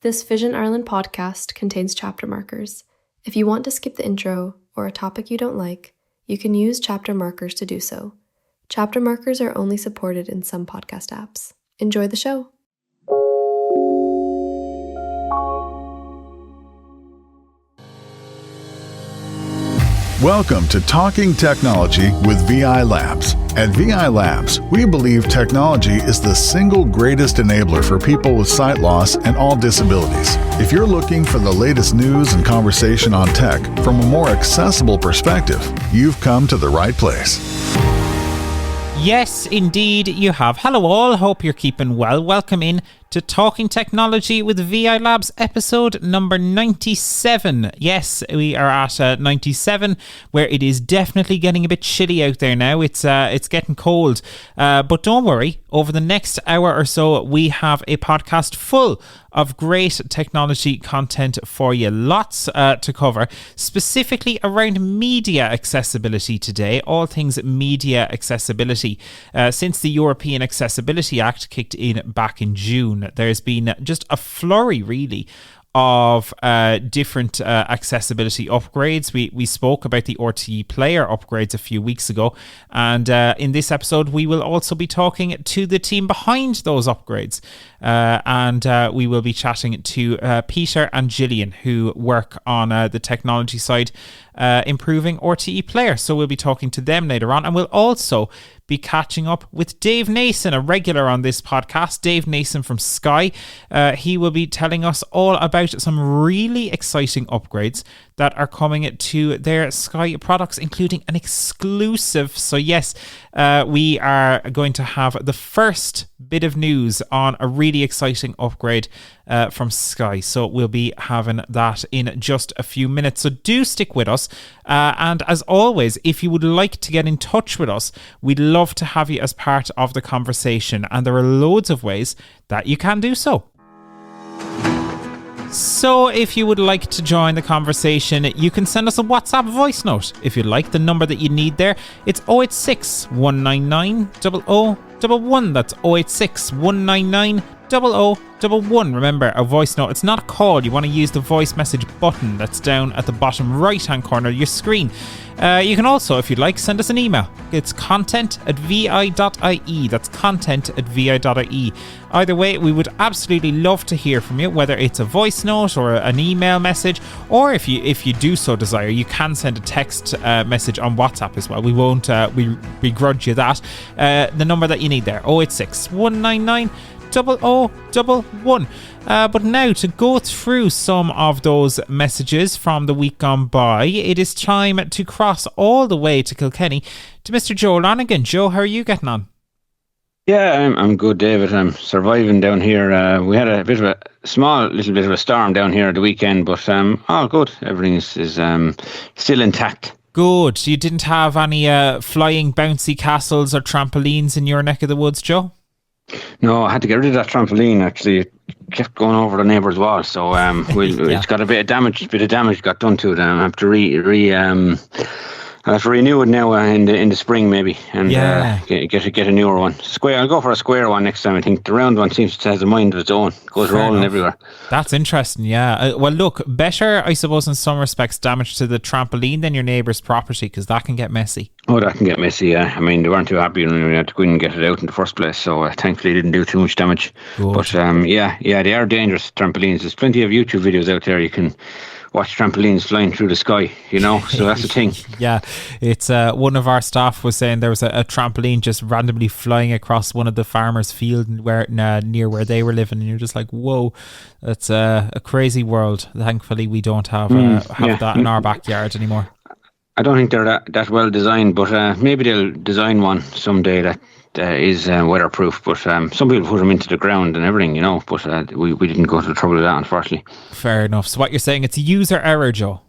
This Vision Ireland podcast contains chapter markers. If you want to skip the intro or a topic you don't like, you can use chapter markers to do so. Chapter markers are only supported in some podcast apps. Enjoy the show. Welcome to Talking Technology with VI Labs. At VI Labs, we believe technology is the single greatest enabler for people with sight loss and all disabilities. If you're looking for the latest news and conversation on tech from a more accessible perspective, you've come to the right place. Yes, indeed, you have. Hello all, hope you're keeping well. Welcome in to Talking Technology with VI Labs, episode number 97. Yes, we are at 97, where it is definitely getting a bit chilly out there now. It's getting cold, but don't worry. Over the next hour or so, we have a podcast full of great technology content for you. Lots to cover, specifically around media accessibility today. All things media accessibility. Since the European Accessibility Act kicked in back in June, there's been just a flurry, really, of different accessibility upgrades. We spoke about the RTÉ Player upgrades a few weeks ago, and in this episode we will also be talking to the team behind those upgrades, and we will be chatting to Peter and Gillian, who work on the technology side improving RTÉ Player. So we'll be talking to them later on, and we'll also be catching up with Dave Nason, a regular on this podcast. Dave Nason from Sky. He will be telling us all about some really exciting upgrades that are coming to their Sky products, including an exclusive. So yes, we are going to have the first bit of news on a really exciting upgrade from Sky. So we'll be having that in just a few minutes. So do stick with us. And as always, if you would like to get in touch with us, we'd love to have you as part of the conversation. And there are loads of ways that you can do so. So if you would like to join the conversation, you can send us a WhatsApp voice note. If you'd like, the number that you need there, it's 086 199 0011. That's 086 199 0011. Remember, a voice note, it's not a call. You want to use the voice message button that's down at the bottom right hand corner of your screen. You can also, if you'd like, send us an email. It's content@vi.ie. That's content@vi.ie. Either way, we would absolutely love to hear from you, whether it's a voice note or an email message, or if you do so desire, you can send a text message on WhatsApp as well. We won't we begrudge you that. The number that you need there, 086 199 0011. But now, to go through some of those messages from the week gone by, it is time to cross all the way to Kilkenny to Mr. Joe Lonigan. Joe, how are you getting on? Yeah, I'm good, David. I'm surviving down here. We had a bit of a little bit of a storm down here at the weekend, but all good. Everything is still intact. Good. You didn't have any flying bouncy castles or trampolines in your neck of the woods, Joe? No, I had to get rid of that trampoline. Actually, it kept going over the neighbour's wall, so it's got a bit of damage got done to it. I have to I'll have to renew it now in the spring maybe, and get a newer one. I'll go for a square one next time. I think the round one seems to have a mind of its own. It goes rolling everywhere. That's interesting, yeah. Well, look, better, I suppose, in some respects, damage to the trampoline than your neighbour's property, because that can get messy. Oh, that can get messy, yeah. I mean, they weren't too happy when we had to go in and get it out in the first place, so thankfully it didn't do too much damage. Good. But they are dangerous, trampolines. There's plenty of YouTube videos out there you can watch trampolines flying through the sky, so that's the thing. Yeah, it's one of our staff was saying there was a trampoline just randomly flying across one of the farmers' field near where they were living, and you're just like, whoa, that's a crazy world. Thankfully we don't have that in our backyard anymore. I don't think they're that well designed, but maybe they'll design one someday that is weatherproof. But some people put them into the ground and everything, but we didn't go to the trouble of that, unfortunately. Fair enough. So what you're saying, it's a user error, Joe?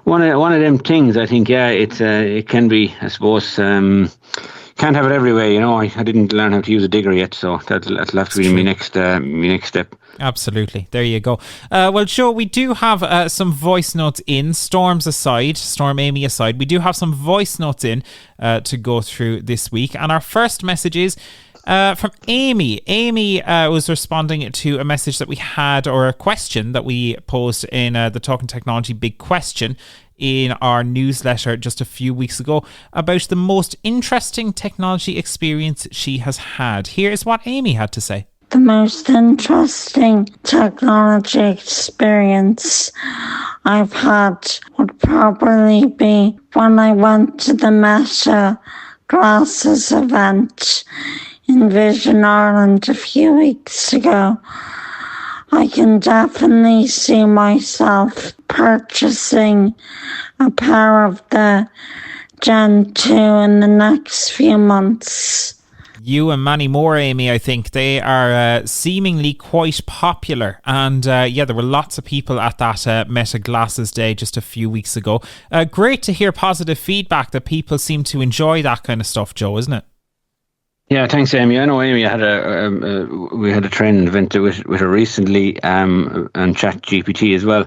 One of them things, I think, it can be, I suppose. Can't have it every way, I didn't learn how to use a digger yet, so that'll have to be my next step. Absolutely. There you go. Well, Joe, we do have some voice notes in. Storm Amy aside, we do have some voice notes in to go through this week. And our first message is, From Amy. Amy was responding to a message that we had, or a question that we posed in the Talking Technology Big Question in our newsletter just a few weeks ago about the most interesting technology experience she has had. Here's what Amy had to say. The most interesting technology experience I've had would probably be when I went to the Meta Glasses event in Vision Ireland a few weeks ago. I can definitely see myself purchasing a pair of the Gen 2 in the next few months. You and many more, Amy, I think. They are seemingly quite popular. And there were lots of people at that Meta Glasses Day just a few weeks ago. Great to hear positive feedback that people seem to enjoy that kind of stuff, Joe, isn't it? Yeah, thanks, Amy. I know Amy we had a training event with her recently, and ChatGPT as well.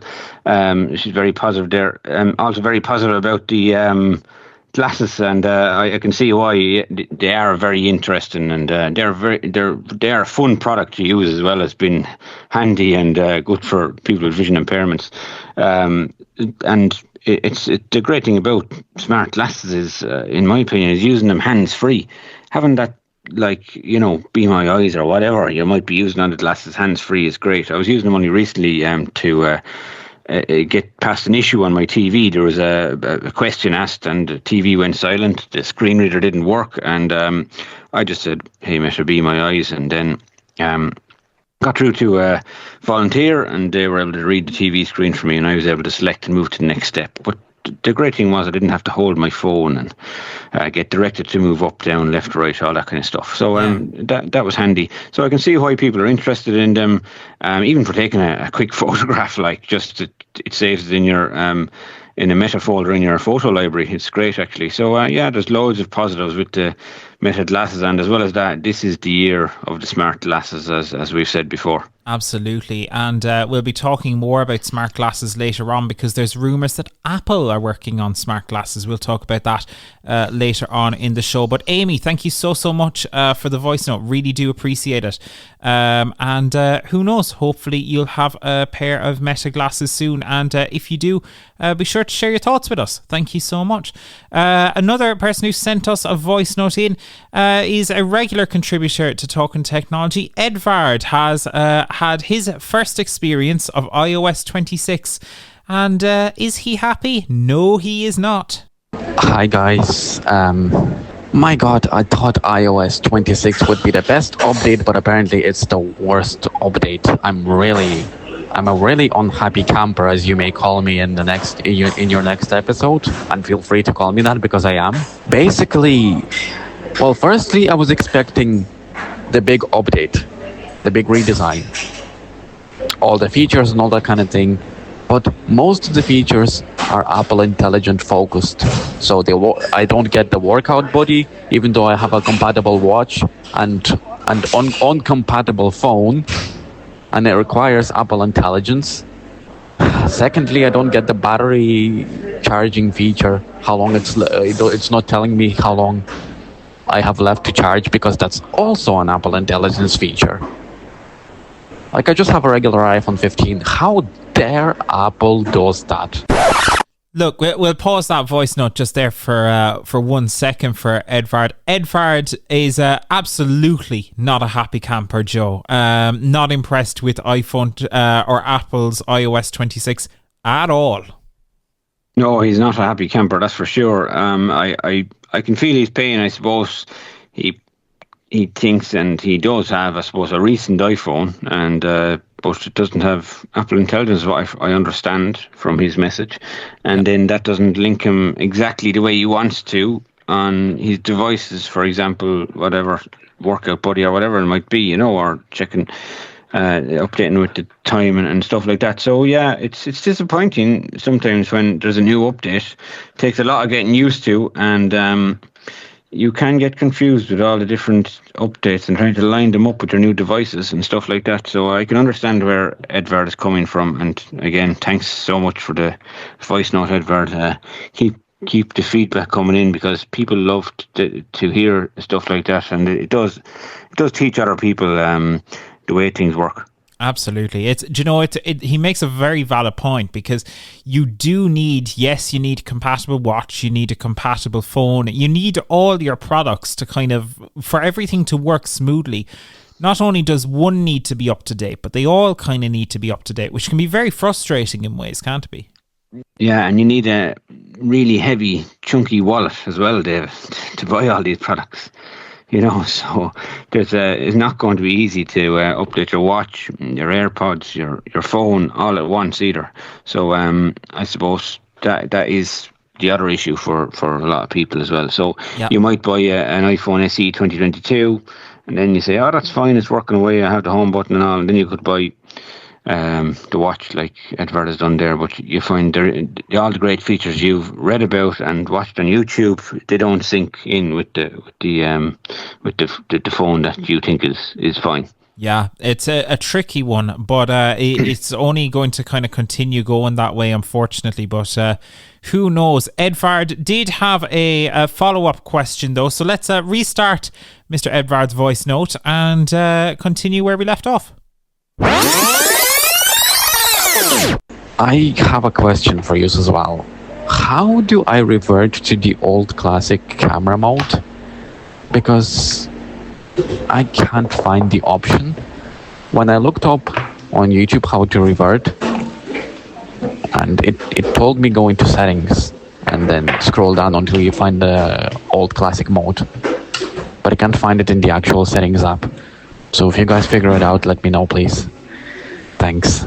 She's very positive there. Also very positive about the glasses, and I can see why they are very interesting, and they are a fun product to use, as well as being handy and good for people with vision impairments. And it's the great thing about smart glasses is, in my opinion, is using them hands free. Having that, like, Be My Eyes or whatever you might be using on the glasses hands free is great. I was using them only recently to get past an issue on my TV. There was a question asked and the TV went silent. The screen reader didn't work, and I just said, "Hey, Meta, be my eyes," and then got through to a volunteer, and they were able to read the TV screen for me, and I was able to select and move to the next step. But the great thing was I didn't have to hold my phone and get directed to move up, down, left, right, all that kind of stuff. So that was handy. So I can see why people are interested in them, even for taking a quick photograph. Like, just it saves it in your in a Meta folder in your photo library. It's great, actually. So there's loads of positives with the Meta glasses, and as well as that, this is the year of the smart glasses, as we've said before. Absolutely. And we'll be talking more about smart glasses later on, because there's rumours that Apple are working on smart glasses. We'll talk about that later on in the show. But Amy, thank you so much for the voice note. Really do appreciate it. And who knows, hopefully you'll have a pair of Meta glasses soon. And if you do, be sure to share your thoughts with us. Thank you so much. Another person who sent us a voice note in is a regular contributor to Talking Technology. Edvard has had his first experience of iOS 26, and is he happy? No, he is not. Hi guys, my god, I thought iOS 26 would be the best update, but apparently it's the worst update. I'm a really unhappy camper, as you may call me in your next episode, and feel free to call me that, because I am. Basically, well, firstly, I was expecting the big update, the big redesign, all the features and all that kind of thing, but most of the features are Apple Intelligent focused. So I don't get the workout buddy, even though I have a compatible watch and uncompatible phone, and it requires Apple Intelligence. Secondly, I don't get the battery charging feature. How long it's not telling me how long I have left to charge, because that's also an Apple Intelligence feature. Like, I just have a regular iPhone 15. How dare Apple does that? Look, we'll pause that voice note just there for 1 second for Edvard. Edvard is absolutely not a happy camper, Joe. Not impressed with iPhone or Apple's iOS 26 at all. No, he's not a happy camper, that's for sure. I can feel his pain. I suppose he thinks, and he does have, I suppose, a recent iPhone, and but it doesn't have Apple Intelligence, what I understand from his message, and then that doesn't link him exactly the way he wants to on his devices. For example, whatever workout buddy or whatever it might be, or checking, updating with the time and stuff like that. So yeah, it's disappointing sometimes when there's a new update. It takes a lot of getting used to, and you can get confused with all the different updates and trying to line them up with your new devices and stuff like that. So I can understand where Edvard is coming from. And again, thanks so much for the voice note, Edvard. Keep keep the feedback coming in, because people love to hear stuff like that, and it does teach other people the way things work. Absolutely. He makes a very valid point, because you do need, yes, you need a compatible watch, you need a compatible phone, you need all your products to for everything to work smoothly. Not only does one need to be up to date, but they all kind of need to be up to date, which can be very frustrating in ways, can't it be? Yeah, and you need a really heavy, chunky wallet as well, David, to buy all these products. So it's not going to be easy to update your watch, your AirPods, your phone all at once either. So I suppose that is the other issue for a lot of people as well. So you might buy an iPhone SE 2022, and then you say, oh, that's fine, it's working away, I have the home button and all, and then you could buy the watch like Edvard has done there, but you find all the great features you've read about and watched on YouTube, they don't sync in with the phone that you think is fine. Yeah, it's a tricky one, but it's only going to kind of continue going that way, unfortunately. But who knows? Edvard did have a follow-up question, though, so let's restart Mr. Edvard's voice note and continue where we left off. I have a question for you as well. How do I revert to the old classic camera mode? Because I can't find the option. When I looked up on YouTube how to revert, and it told me go into settings and then scroll down until you find the old classic mode. But I can't find it in the actual settings app. So if you guys figure it out, let me know, please. Thanks.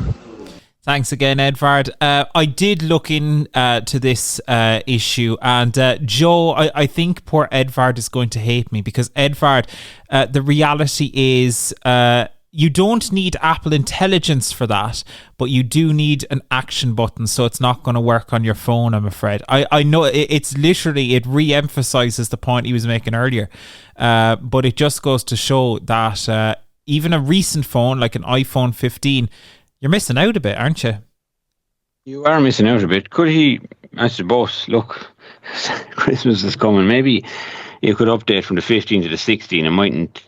Thanks again, Edvard. I did look into this issue, and Joe, I think poor Edvard is going to hate me, because Edvard, the reality is you don't need Apple Intelligence for that, but you do need an action button, so it's not going to work on your phone, I'm afraid. I know it's literally, it re-emphasizes the point he was making earlier, but it just goes to show that even a recent phone like an iPhone 15, you're missing out a bit, aren't you? You are missing out a bit. Could he, I suppose, look, Christmas is coming. Maybe you could update from the 15 to the 16. It mightn't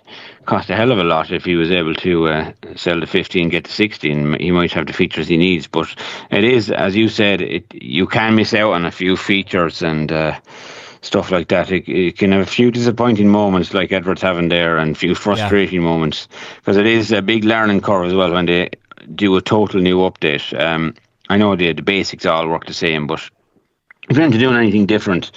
cost a hell of a lot if he was able to sell the 15, get the 16. He might have the features he needs. But it is, as you said, you can miss out on a few features and stuff like that. It can have a few disappointing moments like Edward's having there, and a few frustrating moments, because it is a big learning curve as well when they do a total new update. I know the basics all work the same, but if you're into doing anything different,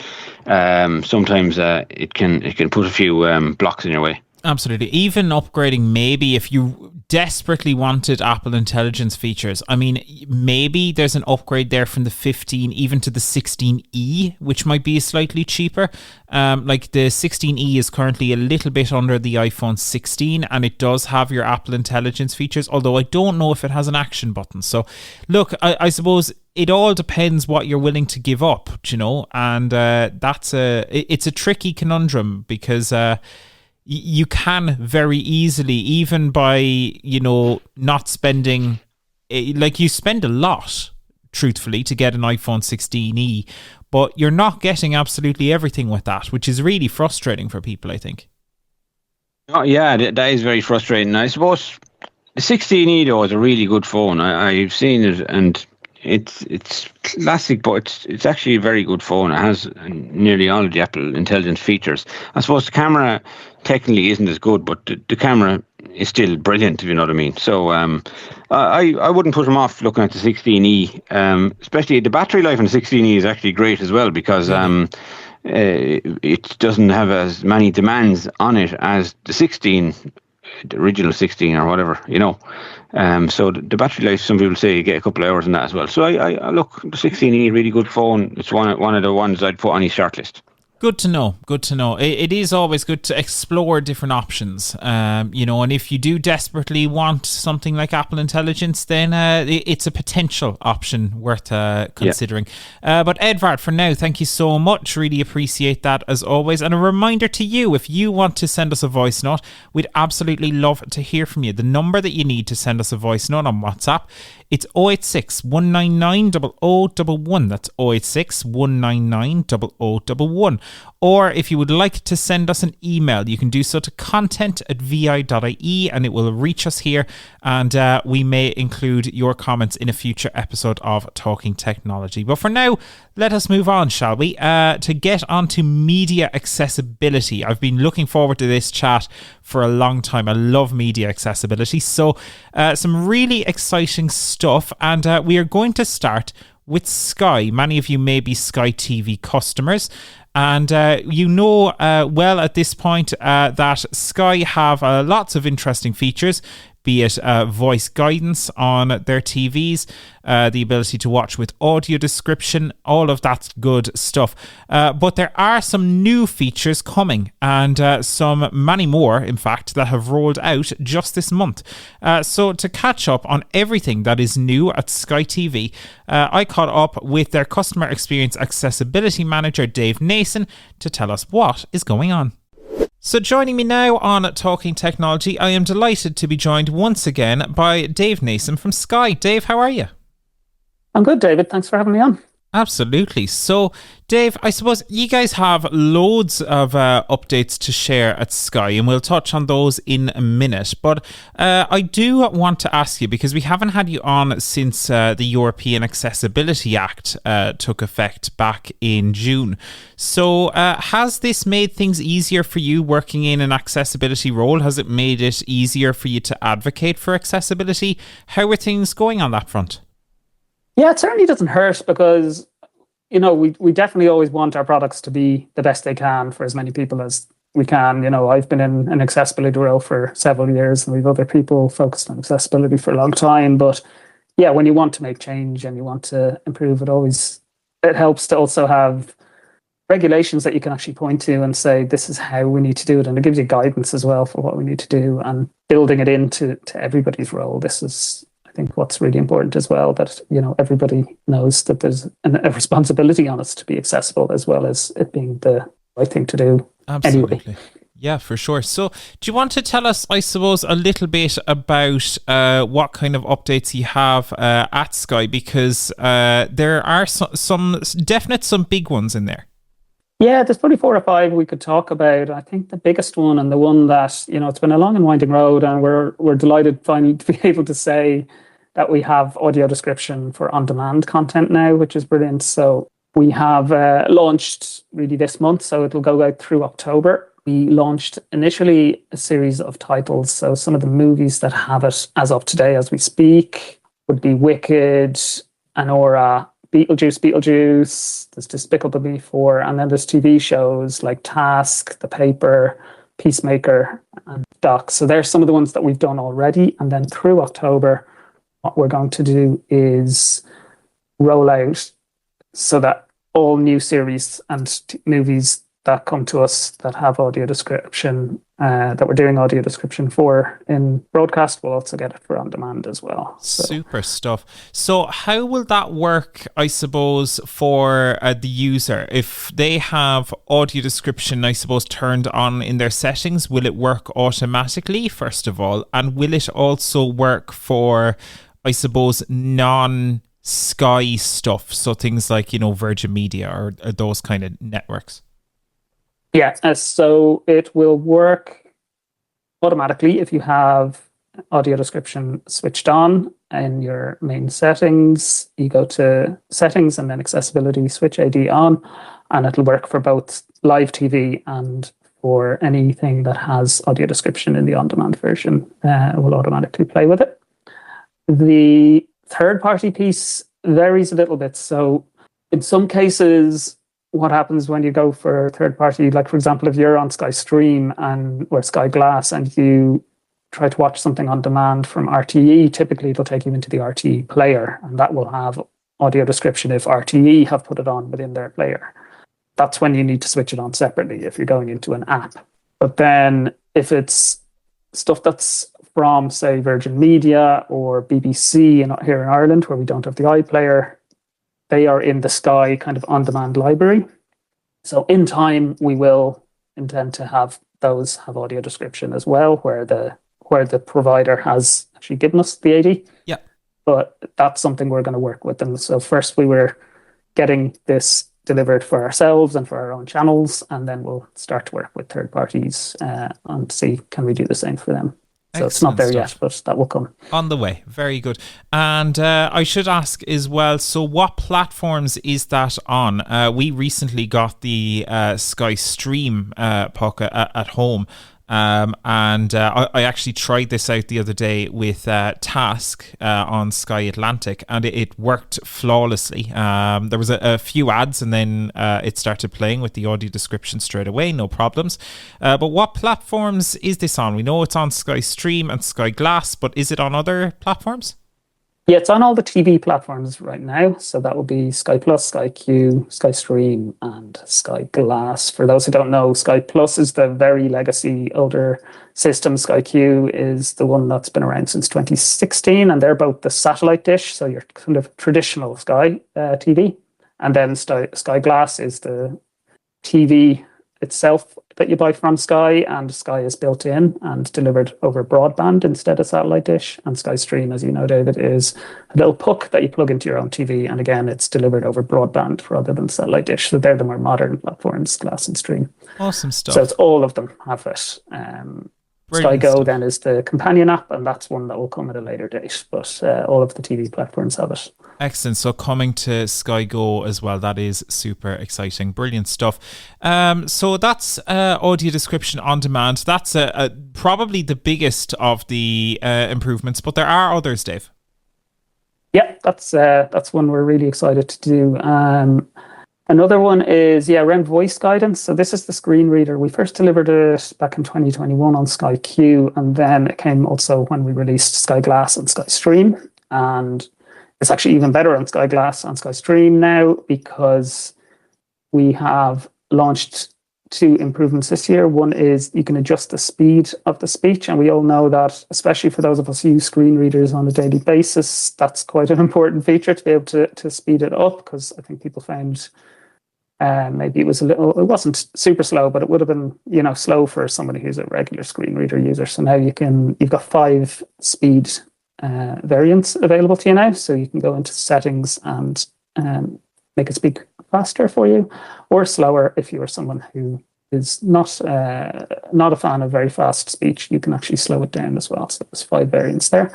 sometimes it can put a few blocks in your way. Absolutely. Even upgrading, maybe if you desperately wanted Apple Intelligence features, I mean, maybe there's an upgrade there from the 15 even to the 16E, which might be slightly cheaper. Like the 16E is currently a little bit under the iPhone 16, and it does have your Apple Intelligence features, although I don't know if it has an action button. So look, I suppose it all depends what you're willing to give up, and it's a tricky conundrum, because you can very easily, even by, not spending, like you spend a lot, truthfully, to get an iPhone 16e, but you're not getting absolutely everything with that, which is really frustrating for people, I think. Oh, yeah, that is very frustrating. I suppose the 16e, though, is a really good phone. I've seen it, and it's classic, but it's actually a very good phone. It has nearly all of the Apple Intelligence features. I suppose the camera technically isn't as good, but the camera is still brilliant, if you know what I mean. So I wouldn't put them off looking at the 16e, especially the battery life on the 16e is actually great as well, because it doesn't have as many demands on it as the 16, the original 16 or whatever, so the battery life, some people say you get a couple of hours in that as well. So I look, the 16e, really good phone. It's one of the ones I'd put on his short list. Good to know. It is always good to explore different options, and if you do desperately want something like Apple Intelligence, then it's a potential option worth considering. Yeah. But Edvard, for now, thank you so much. Really appreciate that as always. And a reminder to you, if you want to send us a voice note, we'd absolutely love to hear from you. The number that you need to send us a voice note on WhatsApp It's 086 199 0011. That's 086 199 0011. Or if you would like to send us an email, you can do so to content@vi.ie and it will reach us here, and we may include your comments in a future episode of Talking Technology. But for now, let us move on, shall we? To get onto media accessibility. I've been looking forward to this chat for a long time. I love media accessibility. So some really exciting stuff, and we are going to start with Sky. Many of you may be Sky TV customers, and you know well at this point that Sky have lots of interesting features, be it voice guidance on their TVs, the ability to watch with audio description, all of that good stuff. But there are some new features coming, and many more, in fact, that have rolled out just this month. So to catch up on everything that is new at Sky TV, I caught up with their Customer Experience Accessibility Manager, Dave Nason, to tell us what is going on. So joining me now on Talking Technology, I am delighted to be joined once again by Dave Nason from Sky. Dave, how are you? I'm good, David. Thanks for having me on. Absolutely. So, Dave, I suppose you guys have loads of updates to share at Sky, and we'll touch on those in a minute. But I do want to ask you, because we haven't had you on since the European Accessibility Act took effect back in June. So has this made things easier for you working in an accessibility role? Has it made it easier for you to advocate for accessibility? How are things going on that front? Yeah, it certainly doesn't hurt, because, you know, we definitely always want our products to be the best they can for as many people as we can. You know, I've been in an accessibility role for several years, and we've other people focused on accessibility for a long time. But yeah, when you want to make change and you want to improve, it helps to also have regulations that you can actually point to and say, this is how we need to do it. And it gives you guidance as well for what we need to do, and building it into everybody's role. This is, I think, what's really important as well, that, you know, everybody knows that there's a responsibility on us to be accessible, as well as it being the right thing to do. Absolutely. Anyway. Yeah, for sure. So do you want to tell us, I suppose, a little bit about what kind of updates you have at Sky? Because there are some big ones in there. Yeah, there's probably 4 or 5 we could talk about. I think the biggest one, and the one that, you know, it's been a long and winding road, and we're delighted finally to be able to say that we have audio description for on-demand content now, which is brilliant. So we have launched really this month, so it'll go out through October. We launched initially a series of titles. So some of the movies that have it as of today, as we speak, would be Wicked, Anora, Beetlejuice, there's Despicable Me 4, and then there's TV shows like Task, The Paper, Peacemaker, and Doc. So there's some of the ones that we've done already. And then through October, what we're going to do is roll out so that all new series and movies that come to us that have audio description, that we're doing audio description for in broadcast, we'll also get it for on demand as well. So. Super stuff. So how will that work, I suppose, for the user? If they have audio description, I suppose, turned on in their settings, will it work automatically, first of all? And will it also work for, I suppose, non-Sky stuff? So things like, you know, Virgin Media or those kind of networks? Yeah, so it will work automatically if you have audio description switched on in your main settings. You go to settings and then accessibility, switch AD on, and it'll work for both live TV and for anything that has audio description in the on-demand version. It will automatically play with it. The third-party piece varies a little bit. So in some cases, what happens when you go for third party, like for example, if you're on Sky Stream or Sky Glass and you try to watch something on demand from RTÉ, typically it'll take you into the RTÉ Player, and that will have audio description if RTÉ have put it on within their player. That's when you need to switch it on separately if you're going into an app. But then if it's stuff that's from, say, Virgin Media or BBC here in Ireland, where we don't have the iPlayer, they are in the Sky kind of on-demand library. So in time, we will intend to have those have audio description as well, where the provider has actually given us the AD. Yeah. but that's something we're going to work with. And so first we were getting this delivered for ourselves and for our own channels, and then we'll start to work with third parties and see, can we do the same for them? So it's not there yet, but that will come. On the way. Very good. And I should ask as well, so what platforms is that on? We recently got the Sky Stream puck at home. And I actually tried this out the other day with Task on Sky Atlantic, and it worked flawlessly. There was a few ads, and then it started playing with the audio description straight away, no problems. But what platforms is this on? We know it's on Sky Stream and Sky Glass, but is it on other platforms? Yeah, it's on all the TV platforms right now. So that will be Sky Plus, Sky Q, Sky Stream, and Sky Glass. For those who don't know, Sky Plus is the very legacy older system. Sky Q is the one that's been around since 2016, and they're both the satellite dish, so your kind of traditional Sky TV. And then Sky Glass is the TV itself that you buy from Sky, and Sky is built in and delivered over broadband instead of satellite dish. And Sky Stream, as you know, David, is a little puck that you plug into your own TV, and again, it's delivered over broadband rather than satellite dish. So they're the more modern platforms, Glass and Stream. Awesome stuff. So it's all of them have it. Sky Go then is the companion app, and that's one that will come at a later date, but all of the TV platforms have it. Excellent. So coming to Sky Go as well, that is super exciting. Brilliant stuff. So that's audio description on demand. That's probably the biggest of the improvements, but there are others, Dave. Yeah, that's one we're really excited to do. Another one is, around voice guidance. So this is the screen reader. We first delivered it back in 2021 on Sky Q, and then it came also when we released Sky Glass and Sky Stream. And it's actually even better on Sky Glass and Sky Stream now, because we have launched 2 improvements this year. One is you can adjust the speed of the speech, and we all know that, especially for those of us who use screen readers on a daily basis, that's quite an important feature to be able to speed it up, because I think people found maybe it wasn't super slow, but it would have been, slow for somebody who's a regular screen reader user. So now you've got 5 speed variants available to you now. So you can go into settings and make it speak faster for you, or slower. If you are someone who is not a fan of very fast speech, you can actually slow it down as well. So there's 5 variants there.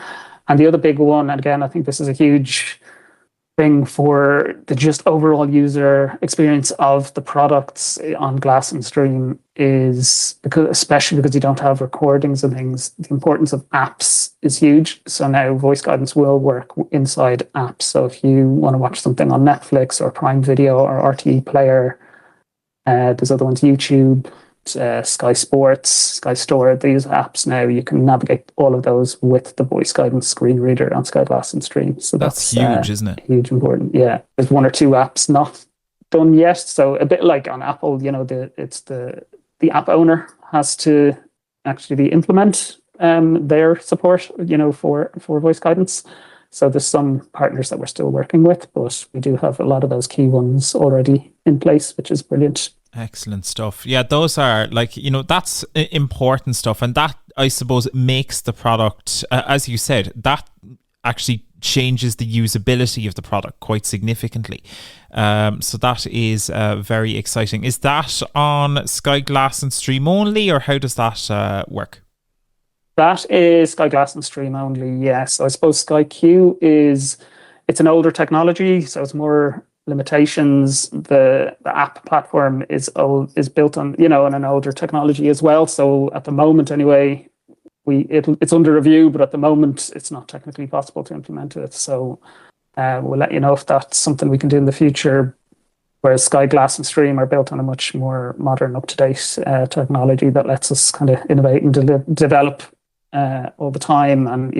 And the other big one, and again, I think this is a huge thing for the just overall user experience of the products on Glass and Stream, is especially because you don't have recordings and things, the importance of apps is huge. So now voice guidance will work inside apps. So if you want to watch something on Netflix or Prime Video or RTÉ Player, there's other ones, YouTube, Sky Sports, Sky Store, these apps now, you can navigate all of those with the voice guidance screen reader on Sky Glass and Stream. So that's huge, isn't it? Huge, important. Yeah, there's 1 or 2 apps not done yet. So a bit like on Apple, it's the app owner has to actually implement their support, for voice guidance. So there's some partners that we're still working with, but we do have a lot of those key ones already in place, which is brilliant. Excellent stuff. Yeah, those are that's important stuff. And that, I suppose, makes the product, as you said, that actually changes the usability of the product quite significantly. So that is very exciting. Is that on Sky Glass and Stream only, or how does that work? That is Sky Glass and Stream only, yes. So I suppose Sky Q it's an older technology, so it's more limitations. The app platform is built on on an older technology as well. So at the moment, anyway, it's under review, but at the moment it's not technically possible to implement it. So we'll let you know if that's something we can do in the future. Whereas Sky Glass and Stream are built on a much more modern, up-to-date technology that lets us kind of innovate and develop all the time. And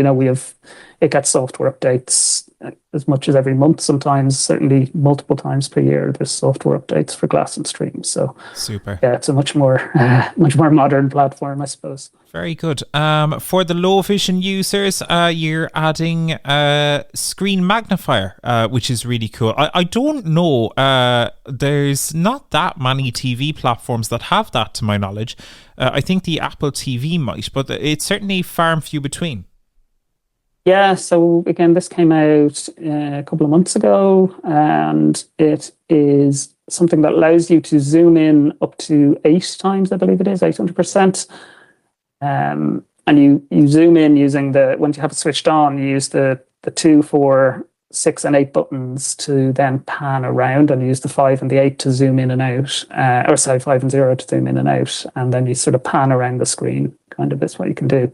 it gets software updates as much as every month, sometimes, certainly multiple times per year. There's software updates for Glass and Stream. So super. Yeah, it's a much more modern platform, I suppose. Very good. For the low vision users, you're adding screen magnifier, which is really cool. I don't know. There's not that many TV platforms that have that, to my knowledge. I think the Apple TV might, but it's certainly far and few between. Yeah, so again, this came out a couple of months ago, and it is something that allows you to zoom in up to 8 times, I believe it is, 800%. And you zoom in using once you have it switched on, you use the 2, 4, 6 and 8 buttons to then pan around, and you use the 5 and the 8 to zoom in and out, 5 and 0 to zoom in and out, and then you sort of pan around the screen, kind of is what you can do.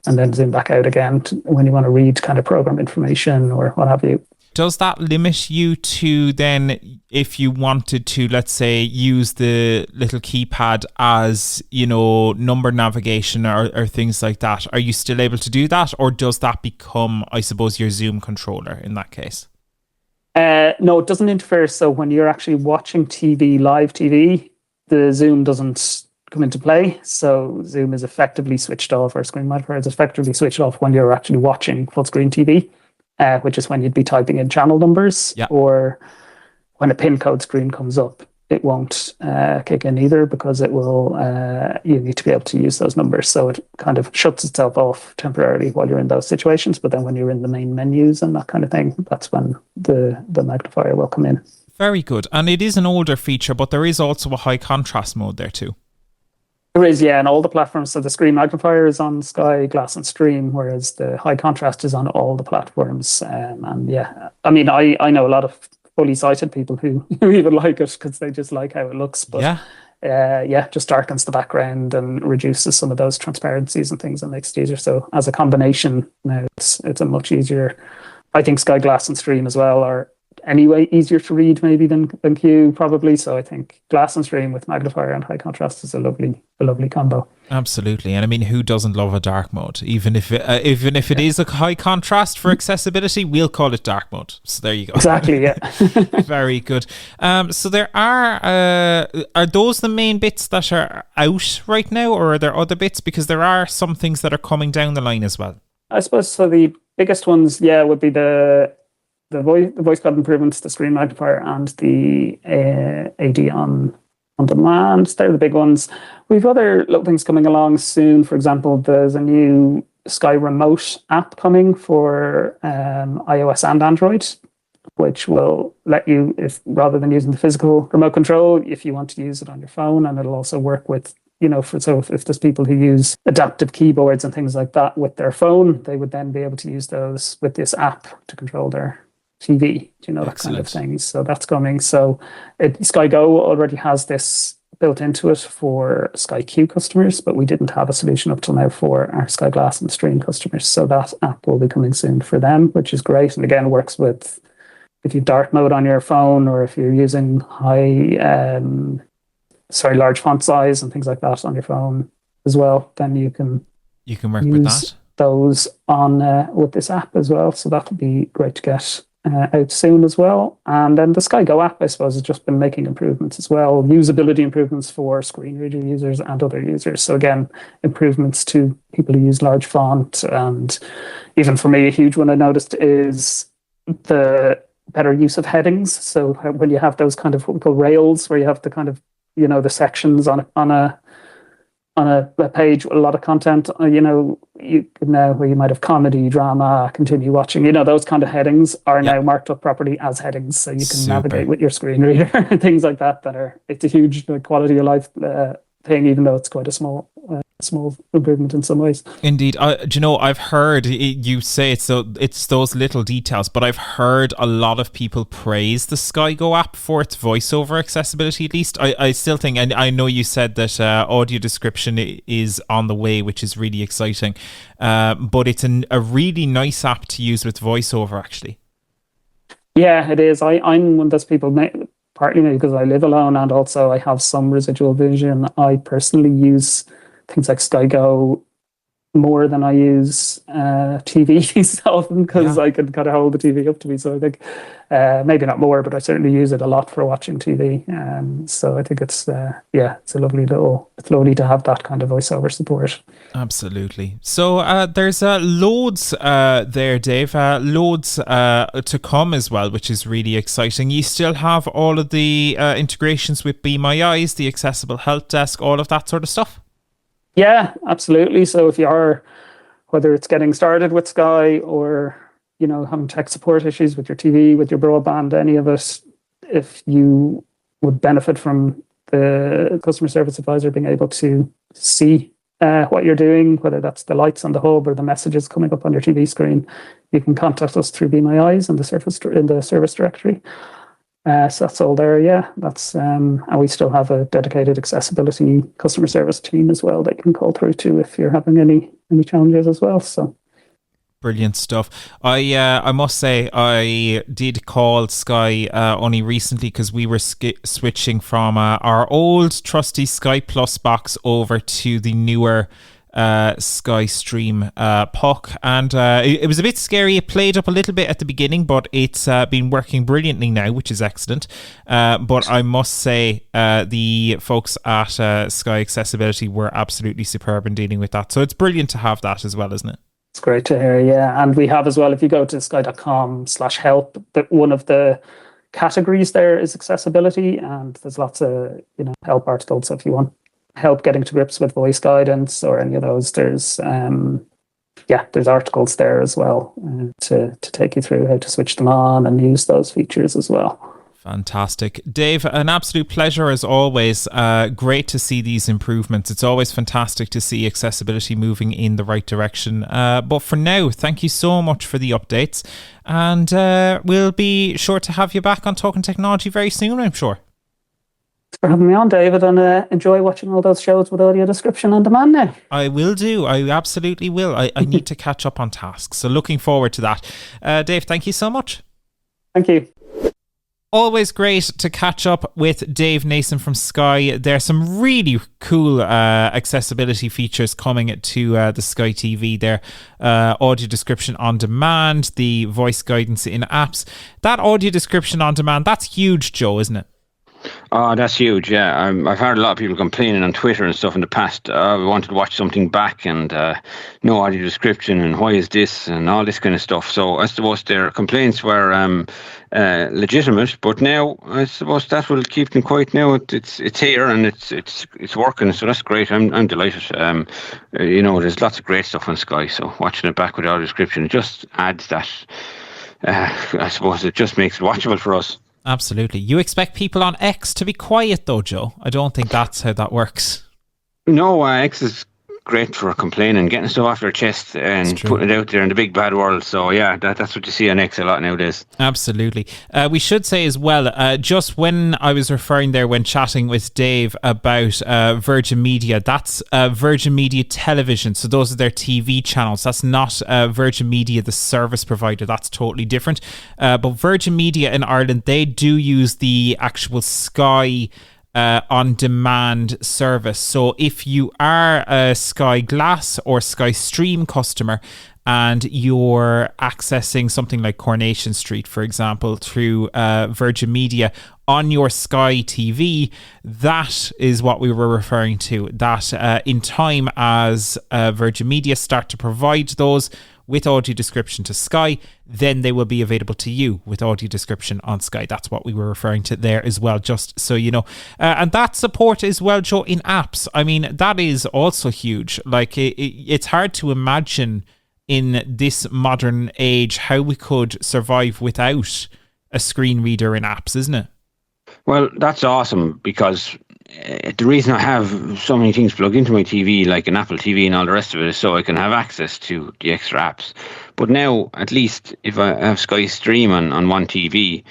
And then zoom back out again when you want to read kind of program information or what have you. Does that limit you to then, if you wanted to, let's say, use the little keypad as, number navigation or things like that? Are you still able to do that? Or does that become, I suppose, your Zoom controller in that case? No, it doesn't interfere. So when you're actually watching TV, live TV, the Zoom doesn't come into play. So Zoom is effectively switched off, or screen modifier is effectively switched off when you're actually watching full screen TV, which is when you'd be typing in channel numbers, or when a pin code screen comes up, it won't kick in either, because it will, you need to be able to use those numbers. So it kind of shuts itself off temporarily while you're in those situations. But then when you're in the main menus and that kind of thing, that's when the magnifier will come in. Very good. And it is an older feature, but there is also a high contrast mode there too. There is, yeah, and all the platforms. So the screen magnifier is on Sky, Glass and Stream, whereas the high contrast is on all the platforms. And yeah, I mean, I know a lot of fully sighted people who even like it because they just like how it looks. But just darkens the background and reduces some of those transparencies and things and makes it easier. So as a combination, now it's a much easier. I think Sky, Glass and Stream as well are anyway easier to read maybe than Q probably. So I think Glass and Stream with magnifier and high contrast is a lovely combo. Absolutely. And I mean, who doesn't love a dark mode? Even if it is a high contrast for accessibility, we'll call it dark mode. So there you go. Exactly, yeah. Very good. So there are those the main bits that are out right now, or are there other bits? Because there are some things that are coming down the line as well. I suppose so. The biggest ones, would be the voice code improvements, the screen magnifier, and the AD on demand. They're the big ones. We've other little things coming along soon. For example, there's a new Sky Remote app coming for iOS and Android, which will let you, if rather than using the physical remote control, if you want to use it on your phone, and it'll also work with, if there's people who use adaptive keyboards and things like that with their phone, they would then be able to use those with this app to control their TV, that kind of thing. So that's coming. So Sky Go already has this built into it for Sky Q customers, but we didn't have a solution up till now for our Sky Glass and Stream customers. So that app will be coming soon for them, which is great. And again, works with, if you dark mode on your phone, or if you're using large font size and things like that on your phone as well, then you can work with that. Those on with this app as well. So that would be great to get out soon as well. And then the Sky Go app, I suppose, has just been making improvements as well, usability improvements for screen reader users and other users. So again, improvements to people who use large font. And even for me, a huge one I noticed is the better use of headings. So when you have those kind of what we call rails, where you have the kind of, the sections on a page with a lot of content, you can now, where you might have comedy, drama, continue watching, those kind of headings are now marked up properly as headings, so you can navigate with your screen reader and things like that. It's a huge quality of life thing, even though it's quite a small improvement in some ways. Indeed. I've heard you say it's those little details, but I've heard a lot of people praise the Sky Go app for its voiceover accessibility, at least. I still think, and I know you said that audio description is on the way, which is really exciting, but it's a really nice app to use with voiceover, actually. Yeah, it is. I'm one of those people, partly because I live alone and also I have some residual vision. I personally use things like Sky Go more than I use TV so often, because I can kind of hold the TV up to me. So I think maybe not more, but I certainly use it a lot for watching TV. So I think it's lovely to have that kind of voiceover support. Absolutely. So there's loads there, Dave. Loads to come as well, which is really exciting. You still have all of the integrations with Be My Eyes, the accessible help desk, all of that sort of stuff. Yeah, absolutely. So if you are whether it's getting started with Sky or, having tech support issues with your TV, with your broadband, any of it, if you would benefit from the customer service advisor being able to see what you're doing, whether that's the lights on the hub or the messages coming up on your TV screen, you can contact us through Be My Eyes in the service directory. So that's all there. Yeah, that's and we still have a dedicated accessibility customer service team as well that you can call through to if you're having any challenges as well. So. Brilliant stuff. I must say I did call Sky only recently because we were switching from our old trusty Sky Plus box over to the newer Sky Stream puck, and it was a bit scary. It played up a little bit at the beginning, but it's been working brilliantly now, which is excellent. But I must say the folks at Sky Accessibility were absolutely superb in dealing with that, so it's brilliant to have that as well, isn't it? It's great to hear, yeah. And we have as well, if you go to sky.com/help, that one of the categories there is accessibility, and there's lots of help articles. So if you want help getting to grips with voice guidance or any of those, there's articles there as well to take you through how to switch them on and use those features as well. Fantastic. Dave, an absolute pleasure as always. Great to see these improvements. It's always fantastic to see accessibility moving in the right direction. But for now, thank you so much for the updates. And we'll be sure to have you back on Talking Technology very soon, I'm sure. Thanks for having me on, David, and enjoy watching all those shows with audio description on demand now. I will do. I absolutely will. I need to catch up on tasks. So looking forward to that. Dave, thank you so much. Thank you. Always great to catch up with Dave Nason from Sky. There's some really cool accessibility features coming to the Sky TV there. Audio description on demand, the voice guidance in apps. That audio description on demand, that's huge, Joe, isn't it? Oh, that's huge, yeah. I've heard a lot of people complaining on Twitter and stuff in the past. We wanted to watch something back and no audio description and why is this and all this kind of stuff. So I suppose their complaints were legitimate, but now I suppose that will keep them quiet now. It's here and it's working, so that's great. I'm delighted. There's lots of great stuff on Sky, so watching it back with audio description, it just adds that. I suppose it just makes it watchable for us. Absolutely. You expect people on X to be quiet though, Joe? I don't think that's how that works. No, X is great for complaining, getting stuff off their chest and putting it out there in the big bad world. So yeah, that's what you see on X a lot nowadays. Absolutely. We should say as well, just when I was referring there when chatting with Dave about Virgin Media, that's Virgin Media Television. So those are their TV channels. That's not Virgin Media, the service provider. That's totally different. But Virgin Media in Ireland, they do use the actual Sky on-demand service. So if you are a Sky Glass or Sky Stream customer and you're accessing something like Coronation Street, for example, through Virgin Media on your Sky TV, that is what we were referring to. That in time as Virgin Media start to provide those with audio description to Sky, then they will be available to you with audio description on Sky. That's what we were referring to there as well, just so you know. And that support as well, Joe, in apps. I mean, that is also huge. Like, it's hard to imagine in this modern age how we could survive without a screen reader in apps, isn't it? Well, that's awesome because the reason I have so many things plugged into my TV, like an Apple TV and all the rest of it, is so I can have access to the extra apps. But now, at least, if I have Sky Stream on one TV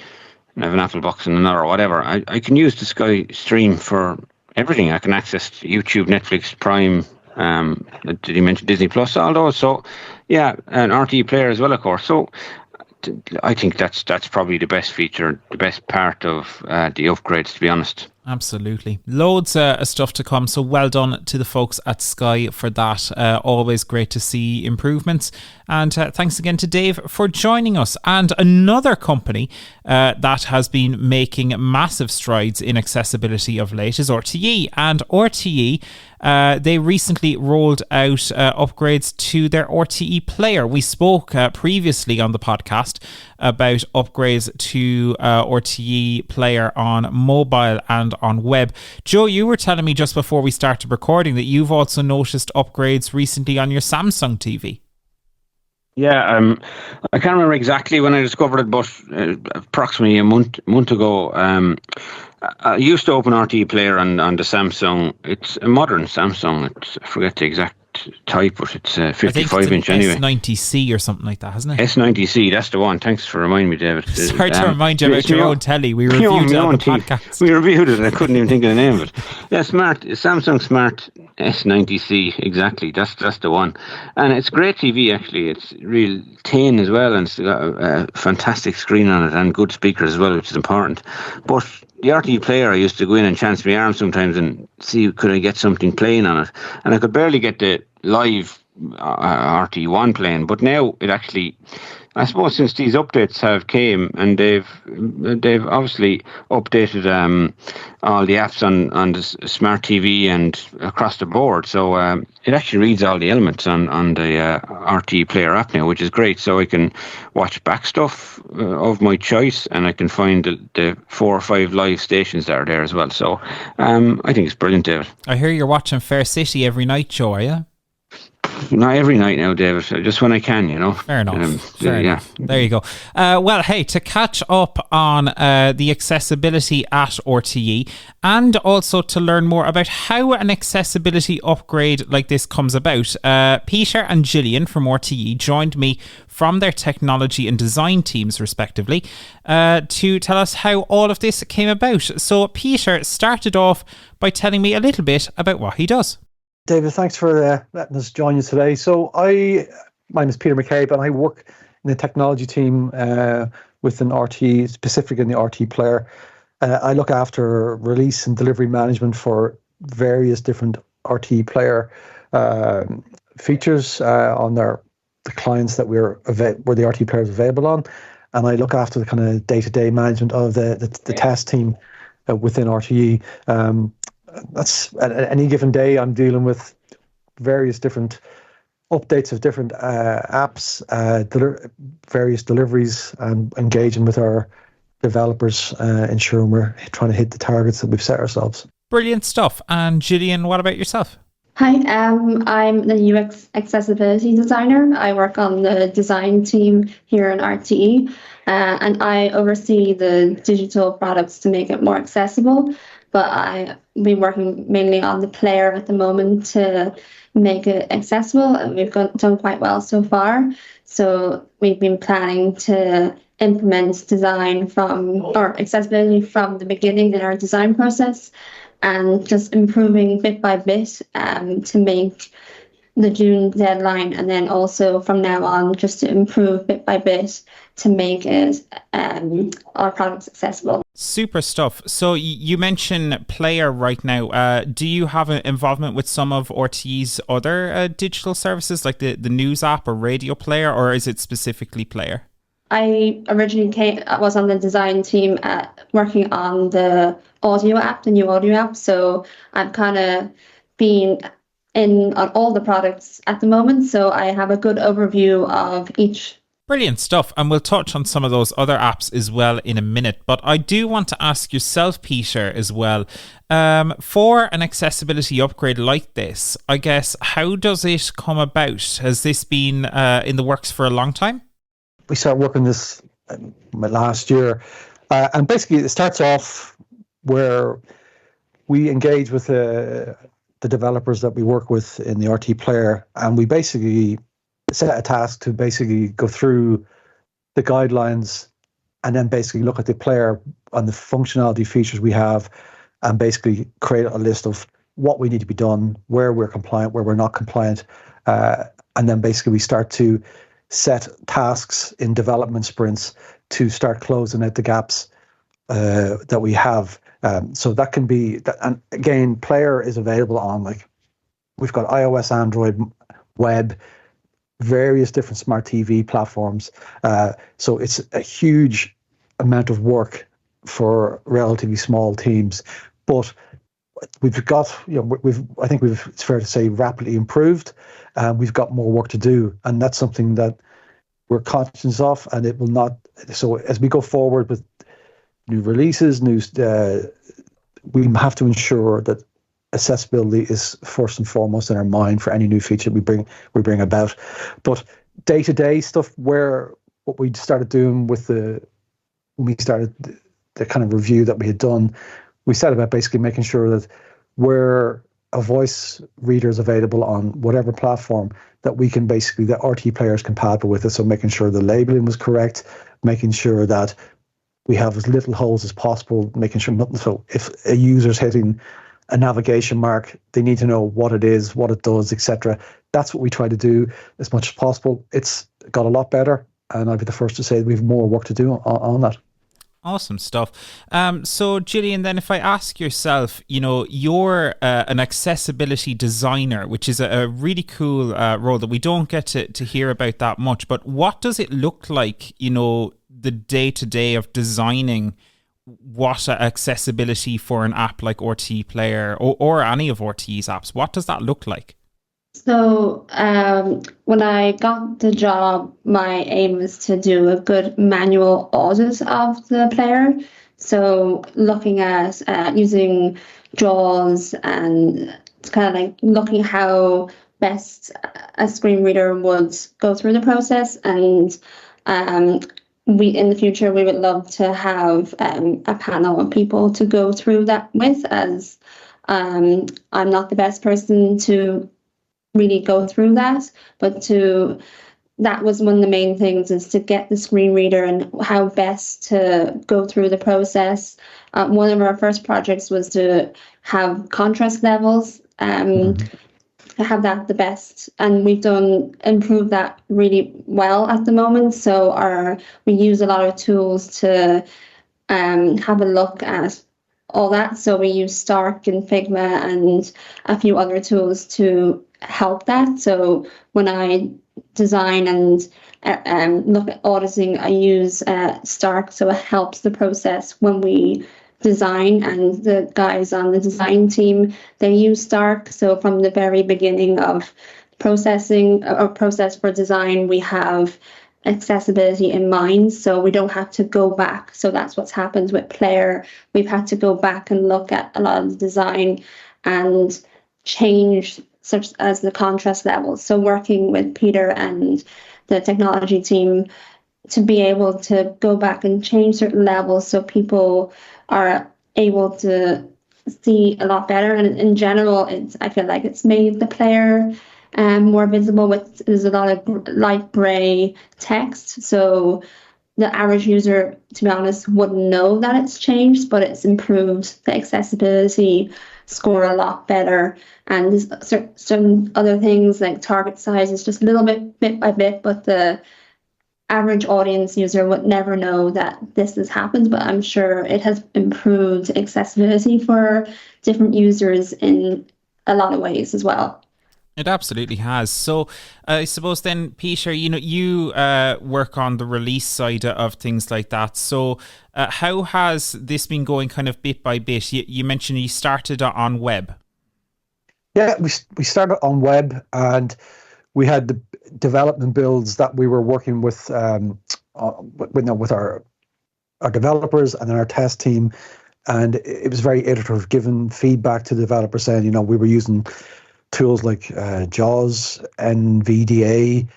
and I have an Apple box on another or whatever, I can use the Sky Stream for everything. I can access YouTube, Netflix, Prime, did you mention Disney Plus, all those? So, yeah, and RTÉ Player as well, of course. So, I think that's probably the best feature, the best part of the upgrades, to be honest. Absolutely. Loads of stuff to come. So well done to the folks at Sky for that. Always great to see improvements. And thanks again to Dave for joining us. And another company that has been making massive strides in accessibility of late is RTÉ. And RTÉ, they recently rolled out upgrades to their RTÉ Player. We spoke previously on the podcast about upgrades to RTÉ Player on mobile and on web. Joe, you were telling me just before we started recording that you've also noticed upgrades recently on your Samsung TV. Yeah, I can't remember exactly when I discovered it, but approximately a month ago, I used to open RTÉ Player on the Samsung. It's a modern Samsung. I forget the exact type, but it's 55-inch anyway. S90C or something like that, hasn't it? S90C, that's the one. Thanks for reminding me, David. Sorry to remind you about your own telly. We reviewed it on the podcast. We reviewed it. I couldn't even think of the name of it. Yeah, Samsung Smart S90C, exactly. That's the one. And it's great TV, actually. It's real thin as well, and it's got a fantastic screen on it and good speakers as well, which is important. But the RTÉ Player, I used to go in and chance my arm sometimes and see could I get something playing on it. And I could barely get the live RT1 playing, but now it actually, I suppose since these updates have came and they've obviously updated all the apps on the smart TV and across the board, so it actually reads all the elements on the RTÉ Player app now, which is great. So I can watch back stuff of my choice, and I can find the 4 or 5 live stations that are there as well. So I think it's brilliant, David. I hear you're watching Fair City every night, Joe, are you? Not every night now, David. Just when I can, you know. Fair enough. Fair enough. There you go. Well, hey, to catch up on the accessibility at RTÉ, and also to learn more about how an accessibility upgrade like this comes about, Peter and Gillian from RTÉ joined me from their technology and design teams, respectively, to tell us how all of this came about. So Peter started off by telling me a little bit about what he does. David, thanks for letting us join you today. So my name is Peter McCabe, and I work in the technology team within RTÉ, specifically in the RTÉ Player. I look after release and delivery management for various different RTÉ Player features on the clients that where the RTÉ Player is available on, and I look after the kind of day-to-day management of the test team within RTÉ. That's at any given day I'm dealing with various different updates of different apps, various deliveries, and engaging with our developers, ensuring we're trying to hit the targets that we've set ourselves. Brilliant stuff. And Gillian, what about yourself? Hi, I'm the UX accessibility designer. I work on the design team here in RTÉ, and I oversee the digital products to make it more accessible. But I've been working mainly on the player at the moment to make it accessible, and we've done quite well so far. So we've been planning to implement design or accessibility from the beginning in our design process, and just improving bit by bit to make the June deadline, and then also from now on just to improve bit by bit to make it our products accessible. Super stuff. So you mentioned Player right now. Do you have an involvement with some of RTÉ's other digital services like the news app or radio player, or is it specifically Player? I originally was on the design team working on the audio app, the new audio app. So I've kind of been in on all the products at the moment. So I have a good overview of each. Brilliant stuff. And we'll touch on some of those other apps as well in a minute. But I do want to ask yourself, Peter, as well, for an accessibility upgrade like this, I guess, how does it come about? Has this been in the works for a long time? We started working this last year. And basically it starts off where we engage with the developers that we work with in the RTÉ Player, and we basically set a task to basically go through the guidelines and then basically look at the player and the functionality features we have, and basically create a list of what we need to be done, where we're compliant, where we're not compliant. And then basically we start to set tasks in development sprints to start closing out the gaps that we have. So that can be, and again, Player is available on, like, we've got iOS, Android, web, various different smart TV platforms. So it's a huge amount of work for relatively small teams, but we've got, it's fair to say, rapidly improved. We've got more work to do, and that's something that we're conscious of, and it will not. So as we go forward with new releases, we have to ensure that accessibility is first and foremost in our mind for any new feature we bring about. But day-to-day stuff, where what we started doing when we started the kind of review that we had done, we set about basically making sure that where a voice reader is available on whatever platform, that we can basically, the RTÉ Player is compatible with it. So making sure the labeling was correct, making sure that we have as little holes as possible, making sure nothing. So if a user's hitting a navigation mark, they need to know what it is, what it does, etc. That's what we try to do as much as possible. It's got a lot better, and I'd be the first to say we have more work to do on that. Awesome stuff. So, Gillian, then if I ask yourself, you're an accessibility designer, which is a really cool role that we don't get to hear about that much. But what does it look like, the day-to-day of designing what accessibility for an app like RTÉ Player or any of RTÉ's apps? What does that look like? So when I got the job, my aim was to do a good manual audit of the player. So looking at using JAWS and kind of like looking how best a screen reader would go through the process. And in the future, we would love to have a panel of people to go through that with, as I'm not the best person to really go through that, but that was one of the main things, is to get the screen reader and how best to go through the process. One of our first projects was to have contrast levels, have that the best, and we've improved that really well at the moment. So we use a lot of tools to have a look at all that. So we use Stark and Figma and a few other tools to help that. So when I design and look at auditing, I use Stark, so it helps the process when we design, and the guys on the design team, they use Stark. So from the very beginning of processing or process for design, we have accessibility in mind, so we don't have to go back. So that's what's happened with Player. We've had to go back and look at a lot of the design and change, such as the contrast levels. So working with Peter and the technology team to be able to go back and change certain levels so people are able to see a lot better. And in general, I feel like it's made the player more visible. There's a lot of light gray text, so the average user, to be honest, wouldn't know that it's changed, but it's improved the accessibility score a lot better. And there's some other things like target size is just a little bit by bit, but the average audience user would never know that this has happened. But I'm sure it has improved accessibility for different users in a lot of ways as well. It absolutely has. So I suppose then, Peter, you work on the release side of things like that. So how has this been going kind of bit by bit? You mentioned you started on web. Yeah, we started on web, and we had the development builds that we were working with our developers and then our test team. And it was very iterative, giving feedback to the developers saying, we were using tools like JAWS, NVDA,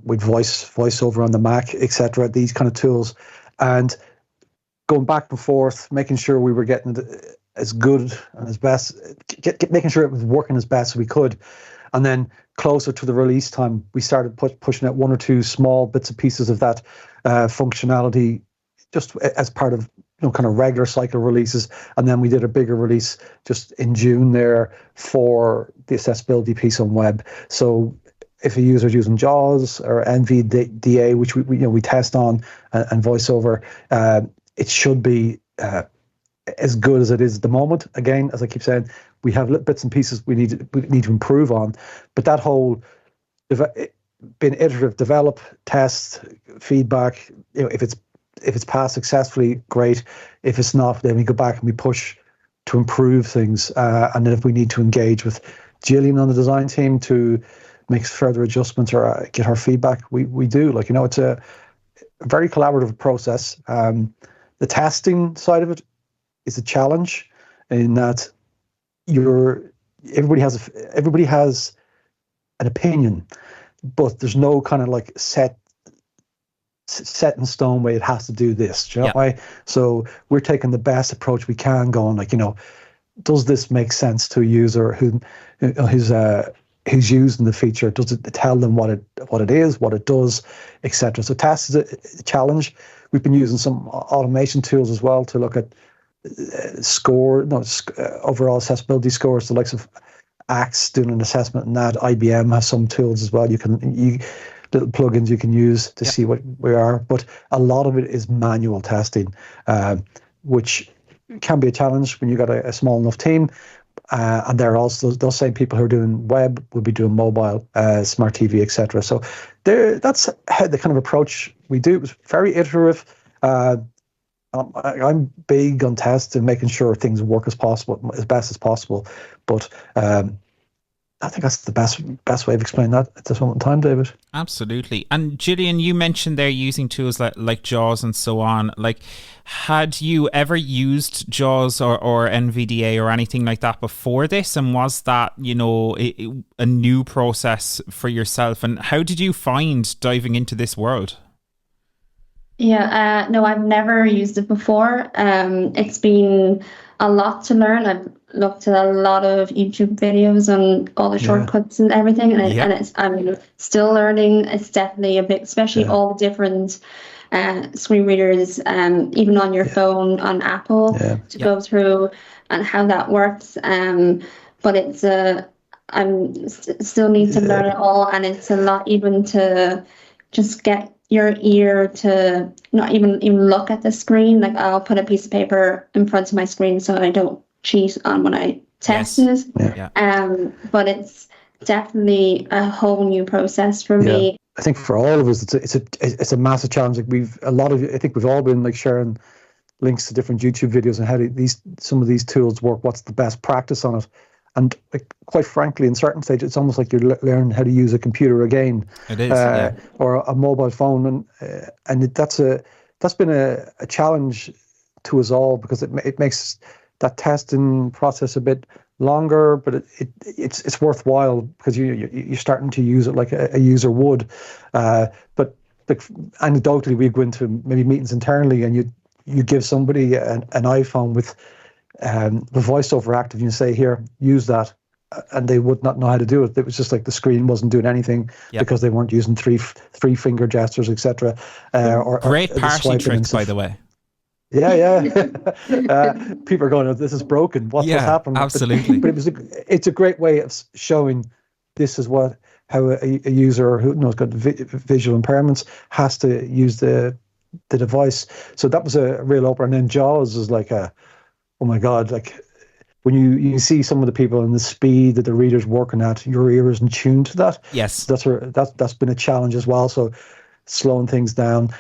with voiceover on the Mac, etc. These kind of tools, and going back and forth, making sure we were getting as good and as best, making sure it was working as best as we could. And then closer to the release time, we started pushing out one or two small bits and pieces of that functionality, just as part of kind of regular cycle releases. And then we did a bigger release just in June there for the accessibility piece on web. So if a user is using JAWS or NVDA, which we test on, and VoiceOver, it should be as good as it is at the moment. Again, as I keep saying, we have little bits and pieces we need to improve on, but that whole being iterative, develop, test, feedback. If it's passed successfully, great. If it's not, then we go back and we push to improve things. And then if we need to engage with Gillian on the design team to make further adjustments or get her feedback, we do. It's a very collaborative process. The testing side of it is a challenge in that everybody has an opinion. but there's no kind of like set in stone way it has to do this. Do you know why? So we're taking the best approach we can, going like, does this make sense to a user who's using the feature? Does it tell them what it is, what it does, etc.? So test is a challenge. We've been using some automation tools as well to look at overall accessibility scores. The likes of Axe doing an assessment, and that IBM has some tools as well. Little plugins you can use to see what we are, but a lot of it is manual testing, which can be a challenge when you got a small enough team. And they're also those same people who are doing web will be doing mobile, smart TV, etc. So that's how the kind of approach we do. It was very iterative. I'm big on tests and making sure things work as best as possible. But I think that's the best way of explaining that at this moment in time, David. Absolutely. And Gillian, you mentioned they're using tools like JAWS and so on. Like, had you ever used JAWS or NVDA or anything like that before this? And was that, a new process for yourself? And how did you find diving into this world? Yeah, no, I've never used it before. It's been a lot to learn. I've looked at a lot of YouTube videos on all the shortcuts and everything, and I'm still learning. It's definitely a bit, especially all the different screen readers, even on your phone on Apple to go through and how that works. But it's still need to learn it all, and it's a lot even to just get your ear to not even look at the screen. Like, I'll put a piece of paper in front of my screen so I don't cheat on when I test it. But it's definitely a whole new process for me. I think for all of us, it's a massive challenge. Like I think we've all been like sharing links to different YouTube videos and how some of these tools work. What's the best practice on it? And quite frankly, in certain stages, it's almost like you're learning how to use a computer again. It is, or a mobile phone, and that's been a challenge to us all, because it makes that testing process a bit longer, but it's worthwhile because you're starting to use it like a user would. But anecdotally, we go into maybe meetings internally, and you give somebody an iPhone with the voiceover active, you say, here, use that, and they would not know how to do it. It was just like the screen wasn't doing anything because they weren't using three finger gestures, etc. Great party tricks, by the way. People are going, oh, this is broken. What's happened? Absolutely. But it's a great way of showing this is how a user who knows got visual impairments has to use the device. So that was a real opener. And then JAWS is like oh my God, like when you see some of the people and the speed that the reader's working at, your ear isn't tuned to that. Yes. That's been a challenge as well. So slowing things down,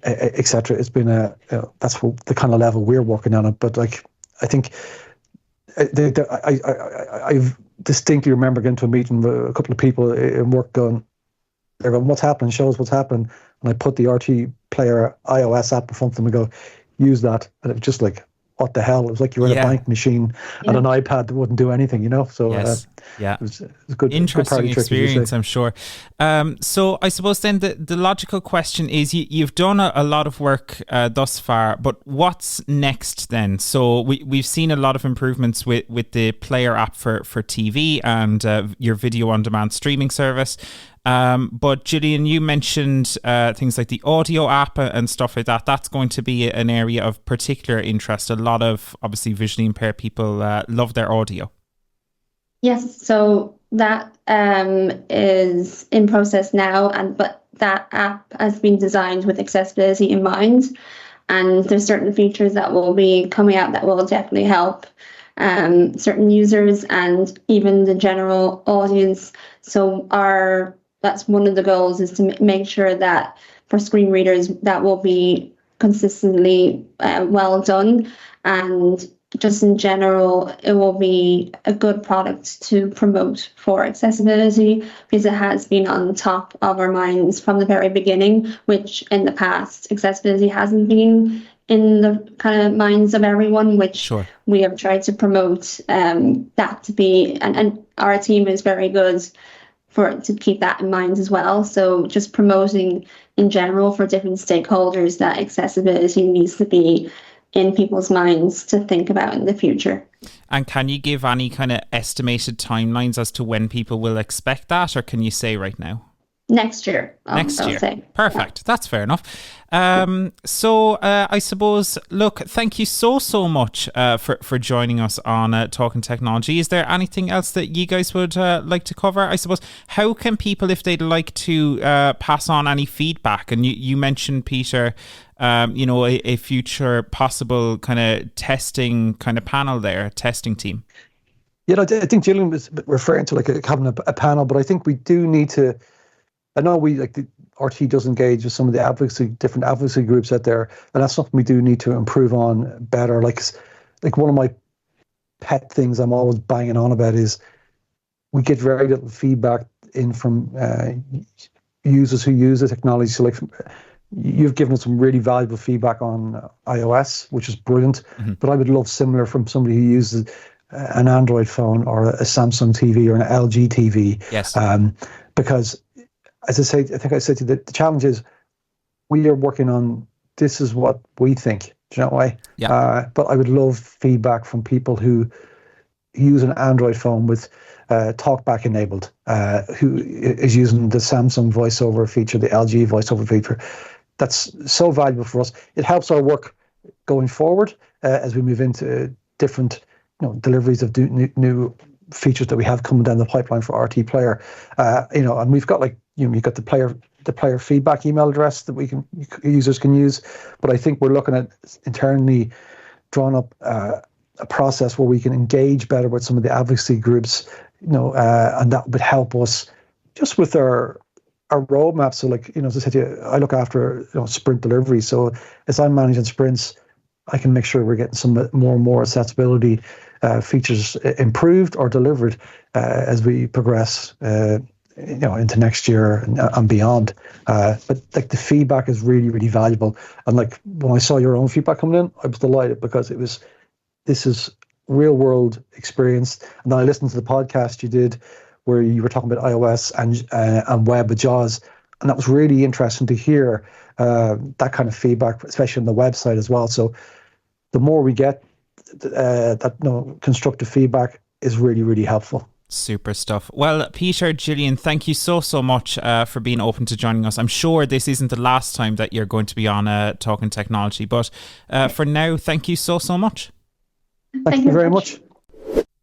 etc. It's been that's the kind of level we're working on it. But like, I think I've distinctly remember getting to a meeting with a couple of people in work they're going, what's happening? Show us what's happened. And I put the RTÉ Player iOS app in front of them and go, use that. And it was just like, what the hell? It was like you were in a bank machine and an iPad that wouldn't do anything, So it was a good, interesting good experience, I'm sure. So I suppose then the logical question is, you've done a lot of work thus far, but what's next then? So we've seen a lot of improvements with the Player app for TV and your video on demand streaming service. But Gillian, you mentioned things like the audio app and stuff like that. That's going to be an area of particular interest. A lot of obviously visually impaired people love their audio. Yes, so that is in process now, but that app has been designed with accessibility in mind, and there's certain features that will be coming out that will definitely help certain users and even the general audience. So that's one of the goals, is to make sure that for screen readers that will be consistently well done, and just in general it will be a good product to promote for accessibility, because it has been on top of our minds from the very beginning, which in the past accessibility hasn't been in the kind of minds of everyone, which we have tried to promote that to be, and our team is very good to keep that in mind as well. So just promoting in general for different stakeholders that accessibility needs to be in people's minds to think about in the future. And can you give any kind of estimated timelines as to when people will expect that, or can you say right now? Next year. I'll say. Perfect. Yeah. That's fair enough. So I suppose, look, thank you so much for joining us on Talking Technology. Is there anything else that you guys would like to cover? I suppose, how can people, if they'd like to pass on any feedback? And you mentioned, Peter, a future possible kind of testing kind of panel there, testing team. Yeah, I think Gillian was referring to like having a panel, but I think we do need to. I know the RTÉ does engage with some of the different advocacy groups out there, and that's something we do need to improve on better. Like one of my pet things I'm always banging on about is we get very little feedback in from users who use the technology. So like you've given us some really valuable feedback on iOS, which is brilliant, but I would love similar from somebody who uses an Android phone or a Samsung TV or an LG TV. Yes. Because as I think I said to you, the challenge is we are working on this is what we think. Do you know why? Yeah. But I would love feedback from people who use an Android phone with TalkBack enabled, who is using the Samsung voiceover feature, the LG voiceover feature. That's so valuable for us. It helps our work going forward as we move into different deliveries of new features that we have coming down the pipeline for RTÉ Player. And we've got you've got the player feedback email address that users can use, but I think we're looking at internally drawn up a process where we can engage better with some of the advocacy groups, and that would help us just with our roadmap. So as I said to you, I look after sprint delivery. So as I'm managing sprints, I can make sure we're getting some more and more accessibility features improved or delivered as we progress into next year and beyond. But the feedback is really, really valuable. And when I saw your own feedback coming in, I was delighted because this is real world experience. And then I listened to the podcast you did where you were talking about iOS and web with JAWS. And that was really interesting to hear that kind of feedback, especially on the website as well. So the more we get that constructive feedback is really, really helpful. Super stuff. Well, Peter, Gillian, thank you so much for being open to joining us. I'm sure this isn't the last time that you're going to be on Talking Technology, but for now, thank you so much. Thank you very much.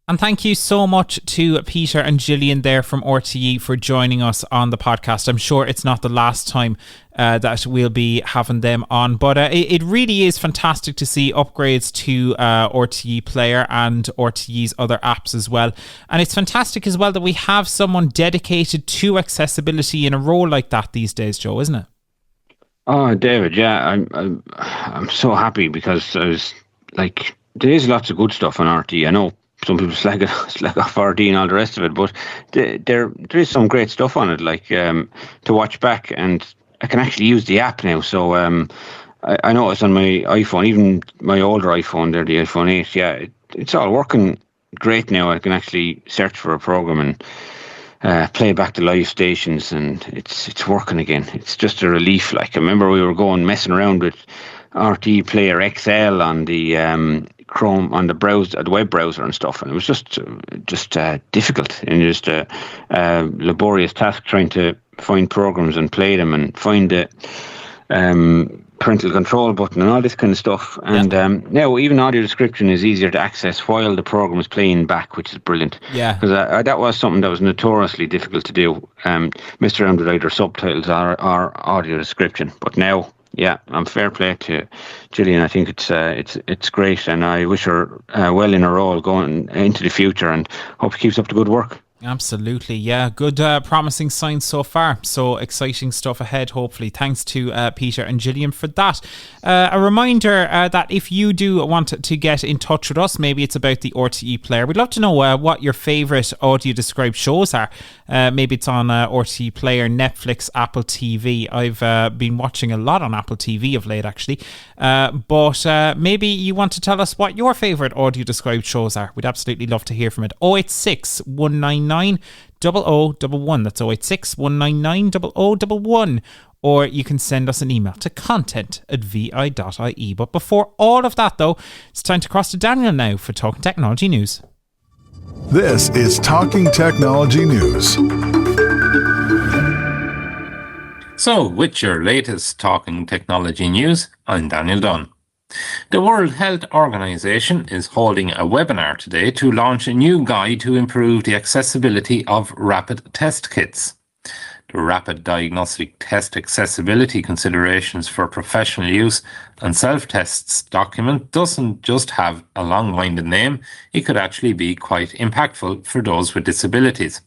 And thank you so much to Peter and Gillian there from RTÉ for joining us on the podcast. I'm sure it's not the last time that we'll be having them on, but it really is fantastic to see upgrades to RTÉ Player and RTÉ's other apps as well. And it's fantastic as well that we have someone dedicated to accessibility in a role like that these days, Joe, isn't it? Oh, David, yeah, I'm so happy because I was there is lots of good stuff on RTÉ. I know some people slag off RTÉ and all the rest of it, but there is some great stuff on it, to watch back, and I can actually use the app now. So I noticed on my iPhone, even my older iPhone there, the iPhone 8, yeah, it's all working great now. I can actually search for a program and play back the live stations, and it's working again. It's just a relief. I remember we were messing around with RTÉ Player XL on the Chrome, on the web browser and stuff, and it was just difficult and just a laborious task trying to find programs and play them and find the parental control button and all this kind of stuff. And now even audio description is easier to access while the program is playing back, which is brilliant. Yeah, because that was something that was notoriously difficult to do. Mr. around with either subtitles or audio description, but now. Yeah, I'm fair play to Gillian. I think it's great, and I wish her well in her role going into the future, and hope she keeps up the good work. Absolutely, yeah. Good promising signs so far. So exciting stuff ahead, hopefully. Thanks to Peter and Gillian for that. A reminder that if you do want to get in touch with us, maybe it's about the RTÉ Player. We'd love to know what your favourite audio described shows are. Maybe it's on RTÉ Player, Netflix, Apple TV. I've been watching a lot on Apple TV of late, actually. But maybe you want to tell us what your favourite audio described shows are. We'd absolutely love to hear from it. 086 199 0011. That's 086 199 0011. Or you can send us an email to content@vi.ie. But before all of that, though, it's time to cross to Daniel now for Talking Technology News. This is Talking Technology News. So, with your latest Talking Technology News, I'm Daniel Dunn. The World Health Organization is holding a webinar today to launch a new guide to improve the accessibility of rapid test kits. The Rapid Diagnostic Test Accessibility Considerations for Professional Use and Self-Tests document doesn't just have a long-winded name, it could actually be quite impactful for those with disabilities.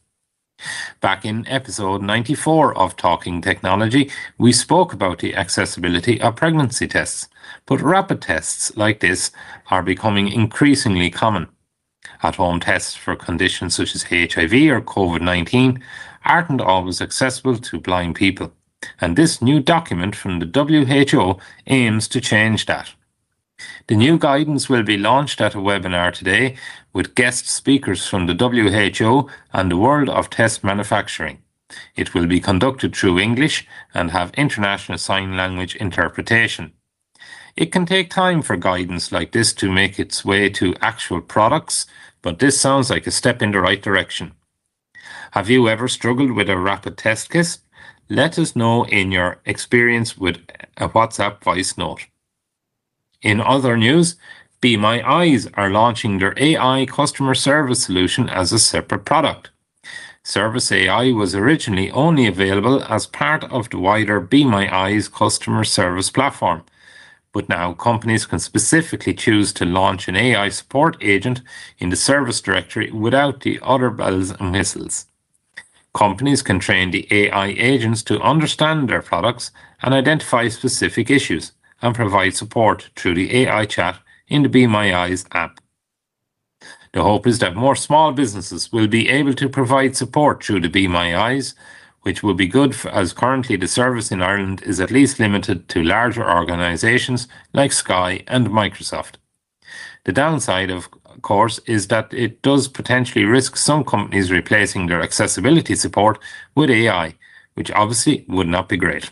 Back in episode 94 of Talking Technology, we spoke about the accessibility of pregnancy tests, but rapid tests like this are becoming increasingly common. At-home tests for conditions such as HIV or COVID-19 aren't always accessible to blind people, and this new document from the WHO aims to change that. The new guidance will be launched at a webinar today with guest speakers from the WHO and the world of test manufacturing. It will be conducted through English and have international sign language interpretation. It can take time for guidance like this to make its way to actual products, but this sounds like a step in the right direction. Have you ever struggled with a rapid test kit? Let us know in your experience with a WhatsApp voice note. In other news, Be My Eyes are launching their AI customer service solution as a separate product. Service AI was originally only available as part of the wider Be My Eyes customer service platform, but now companies can specifically choose to launch an AI support agent in the service directory without the other bells and whistles. Companies can train the AI agents to understand their products and identify specific issues, and provide support through the AI chat in the Be My Eyes app. The hope is that more small businesses will be able to provide support through the Be My Eyes, which will be good as currently the service in Ireland is at least limited to larger organisations like Sky and Microsoft. The downside, of course, is that it does potentially risk some companies replacing their accessibility support with AI, which obviously would not be great.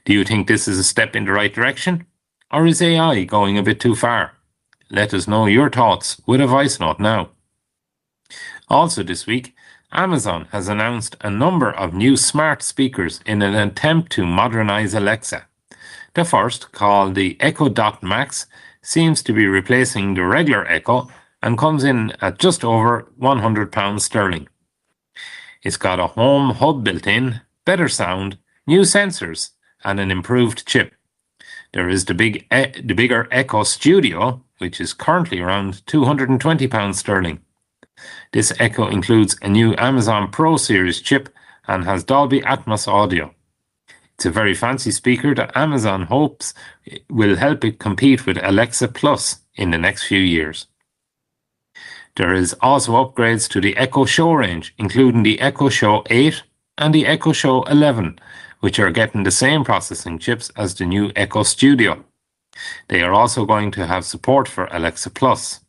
Do you think this is a step in the right direction? Or is AI going a bit too far? Let us know your thoughts with a voice note now. Also this week, Amazon has announced a number of new smart speakers in an attempt to modernize Alexa. The first, called the Echo Dot Max, seems to be replacing the regular Echo and comes in at just over £100 sterling. It's got a home hub built in, better sound, new sensors, and an improved chip. There is the bigger Echo Studio, which is currently around £220 sterling. This Echo includes a new Amazon Pro Series chip and has Dolby Atmos audio. It's a very fancy speaker that Amazon hopes will help it compete with Alexa Plus in the next few years. There is also upgrades to the Echo Show range, including the Echo Show 8 and the Echo Show 11, which are getting the same processing chips as the new Echo Studio. They are also going to have support for Alexa Plus.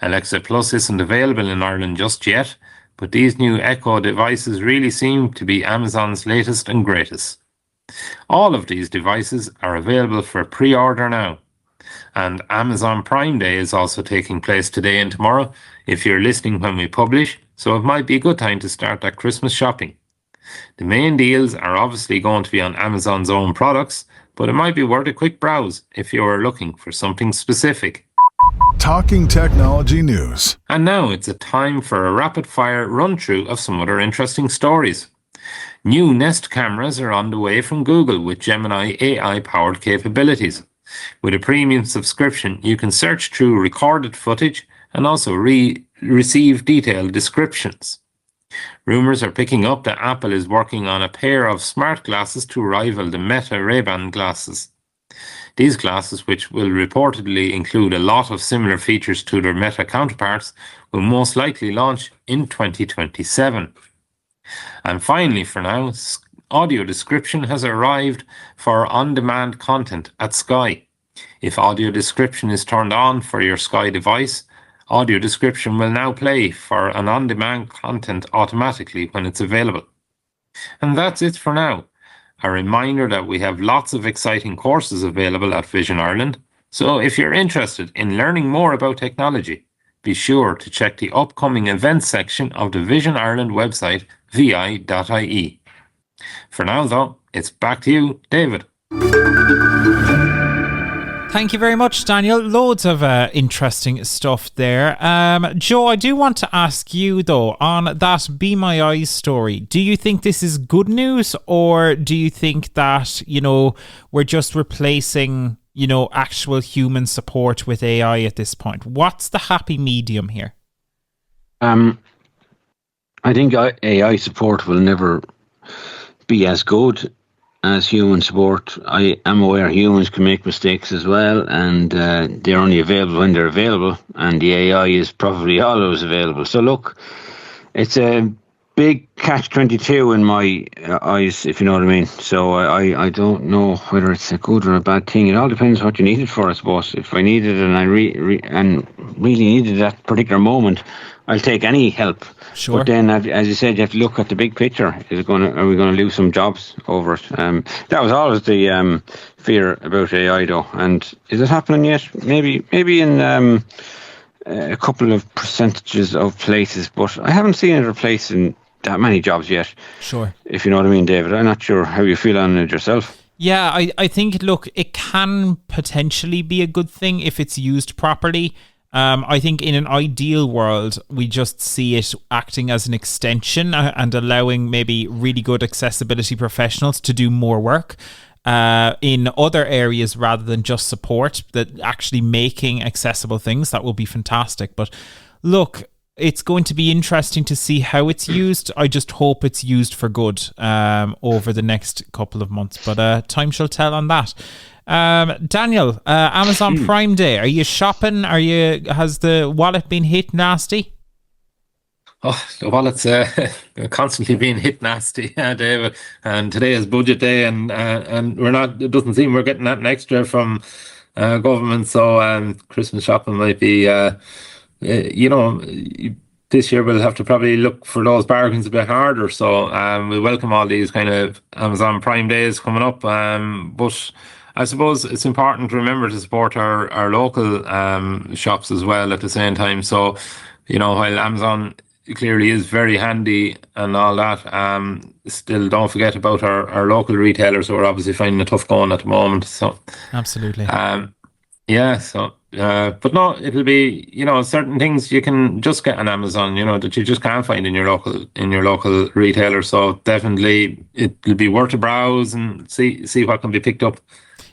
Alexa Plus isn't available in Ireland just yet, but these new Echo devices really seem to be Amazon's latest and greatest. All of these devices are available for pre-order now. And Amazon Prime Day is also taking place today and tomorrow if you're listening when we publish, so it might be a good time to start that Christmas shopping. The main deals are obviously going to be on Amazon's own products, but it might be worth a quick browse if you are looking for something specific. Talking Technology News. And now it's a time for a rapid-fire run-through of some other interesting stories. New Nest cameras are on the way from Google with Gemini AI-powered capabilities. With a premium subscription, you can search through recorded footage and also receive detailed descriptions. Rumours are picking up that Apple is working on a pair of smart glasses to rival the Meta Ray-Ban glasses. These glasses, which will reportedly include a lot of similar features to their Meta counterparts, will most likely launch in 2027. And finally, for now, audio description has arrived for on-demand content at Sky. If audio description is turned on for your Sky device, audio description will now play for an on-demand content automatically when it's available. And that's it for now. A reminder that we have lots of exciting courses available at Vision Ireland. So if you're interested in learning more about technology, be sure to check the upcoming events section of the Vision Ireland website, vi.ie. For now, though, it's back to you, David. Thank you very much, Daniel. Loads of interesting stuff there. Joe, I do want to ask you, though, on that Be My Eyes story, do you think this is good news, or do you think that, we're just replacing, actual human support with AI at this point? What's the happy medium here? I think AI support will never be as good as human support. I am aware humans can make mistakes as well, and they're only available when they're available, and the AI is probably always available. So look, it's a big catch-22 in my eyes, if you know what I mean. So I don't know whether it's a good or a bad thing. It all depends what you need it for, I suppose. If I need it and I really needed that particular moment, I'll take any help. Sure. But then, as you said, you have to look at the big picture. Are we going to lose some jobs over it? That was always the fear about AI, though. And is it happening yet? Maybe in a couple of percentages of places, but I haven't seen it replacing that many jobs yet. Sure. If you know what I mean, David. I'm not sure how you feel on it yourself. Yeah, I think, look, it can potentially be a good thing if it's used properly. I think in an ideal world, we just see it acting as an extension and allowing maybe really good accessibility professionals to do more work in other areas rather than just support, that actually making accessible things. That will be fantastic. But look, it's going to be interesting to see how it's used. I just hope it's used for good over the next couple of months. But time shall tell on that. Daniel, Amazon Prime Day. Are you shopping? Has the wallet been hit nasty? Oh, the wallet's constantly being hit nasty, David. And today is budget day, and we're not. It doesn't seem we're getting that extra from government. So Christmas shopping might be, this year we'll have to probably look for those bargains a bit harder. So we welcome all these kind of Amazon Prime Days coming up. But I suppose it's important to remember to support our local shops as well at the same time. So, while Amazon clearly is very handy and all that, still don't forget about our local retailers who are obviously finding it tough going at the moment. So absolutely. But no, it'll be, certain things you can just get on Amazon, that you just can't find in your local retailer. So definitely it'll be worth a browse and see what can be picked up.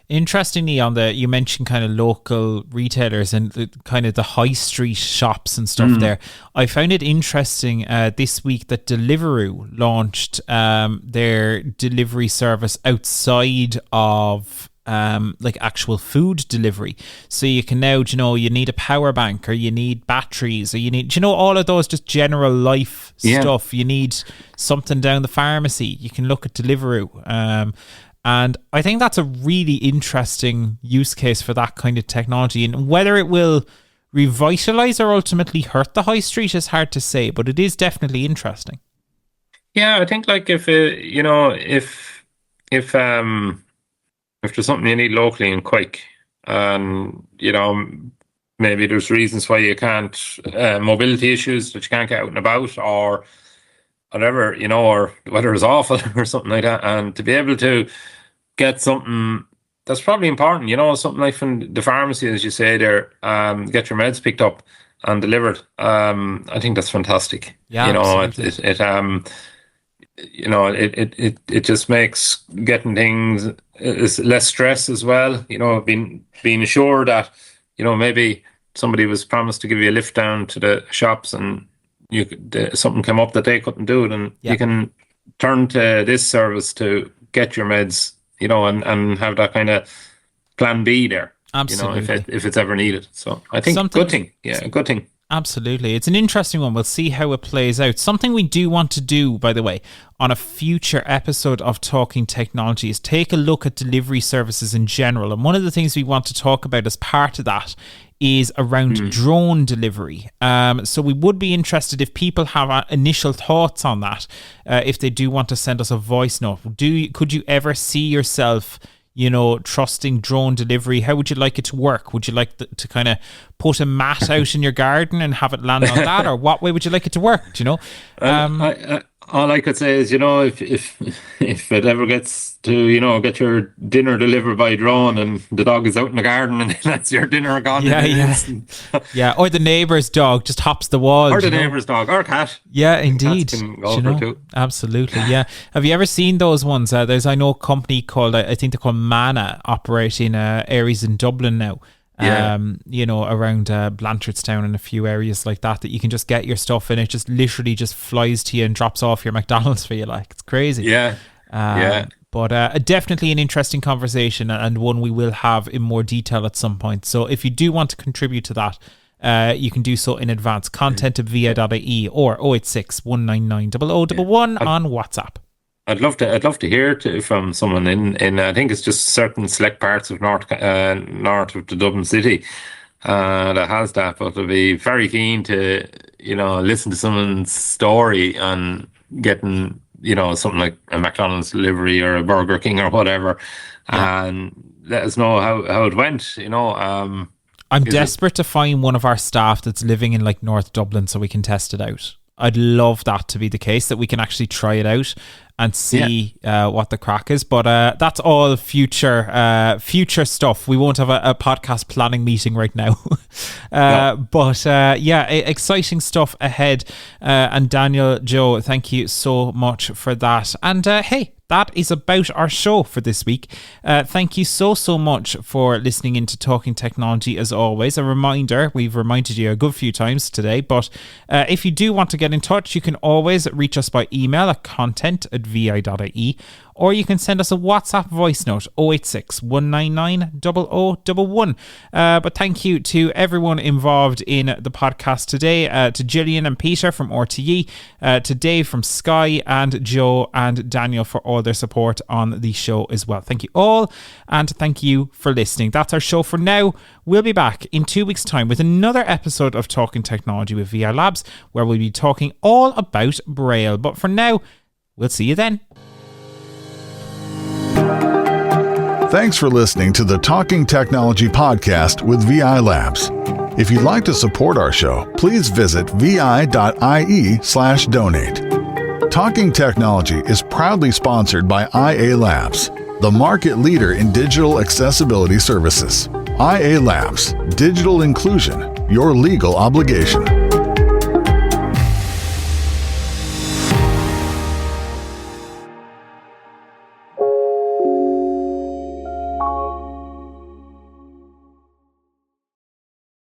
Interestingly, you mentioned kind of local retailers and the high street shops and stuff there. I found it interesting this week that Deliveroo launched their delivery service outside of actual food delivery. So you can now, you need a power bank, or you need batteries, or you need, all of those just general life stuff. You need something down the pharmacy, you can look at Deliveroo. And I think that's a really interesting use case for that kind of technology. And whether it will revitalise or ultimately hurt the high street is hard to say, but it is definitely interesting. Yeah, I think if there's something you need locally and quick, and maybe there's reasons why you can't, mobility issues that you can't get out and about, or whatever, or the weather is awful or something like that, and to be able to get something that's probably important, something like from the pharmacy, as you say there, get your meds picked up and delivered. I think that's fantastic. Yeah, it just makes getting things is less stress as well. Being assured that maybe somebody was promised to give you a lift down to the shops, and something came up that they couldn't do, then you can turn to this service to get your meds, and have that kind of plan B there. Absolutely. If it's ever needed. So I think good thing. Yeah, good thing. Absolutely. It's an interesting one. We'll see how it plays out. Something we do want to do, by the way, on a future episode of Talking Technology is take a look at delivery services in general. And one of the things we want to talk about as part of that is around drone delivery. So we would be interested if people have initial thoughts on that. If they do want to send us a voice note, could you ever see yourself, trusting drone delivery? How would you like it to work? Would you like to kind of put a mat out in your garden and have it land on that, or what way would you like it to work? All I could say is, if it ever gets to, get your dinner delivered by drone and the dog is out in the garden and that's your dinner gone. Yeah. Or the neighbour's dog just hops the wall. Or the neighbour's dog or cat. Yeah, indeed. Cats can go for too. Absolutely, yeah. Have you ever seen those ones? I know a company called, I think they're called Mana, operating areas in Dublin now. Around Blanchardstown and a few areas like that you can just get your stuff and it just literally just flies to you and drops off your McDonald's for you. Like, it's crazy. But definitely an interesting conversation, and one we will have in more detail at some point. So if you do want to contribute to that, you can do so in advance. content@vi.ie or 086 199 0011 on WhatsApp. I'd love to hear from someone in I think it's just certain select parts of north of the Dublin city that has that, but I'd be very keen to listen to someone's story on getting something like a McDonald's delivery or a Burger King or whatever, and let us know how it went. I'm desperate to find one of our staff that's living in like North Dublin so we can test it out. I'd love that to be the case, that we can actually try it out and see what the crack is. But that's all future stuff. We won't have a podcast planning meeting right now. But exciting stuff ahead. And Daniel, Joe, thank you so much for that. And hey, that is about our show for this week. Thank you so much for listening in to Talking Technology as always. A reminder, we've reminded you a good few times today, but if you do want to get in touch, you can always reach us by email at content@vi.ie, or you can send us a WhatsApp voice note 086 199 0011. But thank you to everyone involved in the podcast today, to Gillian and Peter from RTÉ, to Dave from Sky, and Joe and Daniel for all their support on the show as well. Thank you all, and thank you for listening. That's our show for now. We'll be back in 2 weeks' time with another episode of Talking Technology with VI Labs, where we'll be talking all about Braille. But for now, we'll see you then. Thanks for listening to the Talking Technology podcast with VI Labs. If you'd like to support our show, please visit vi.ie/donate. Talking Technology is proudly sponsored by IA Labs, the market leader in digital accessibility services. IA Labs, digital inclusion, your legal obligation.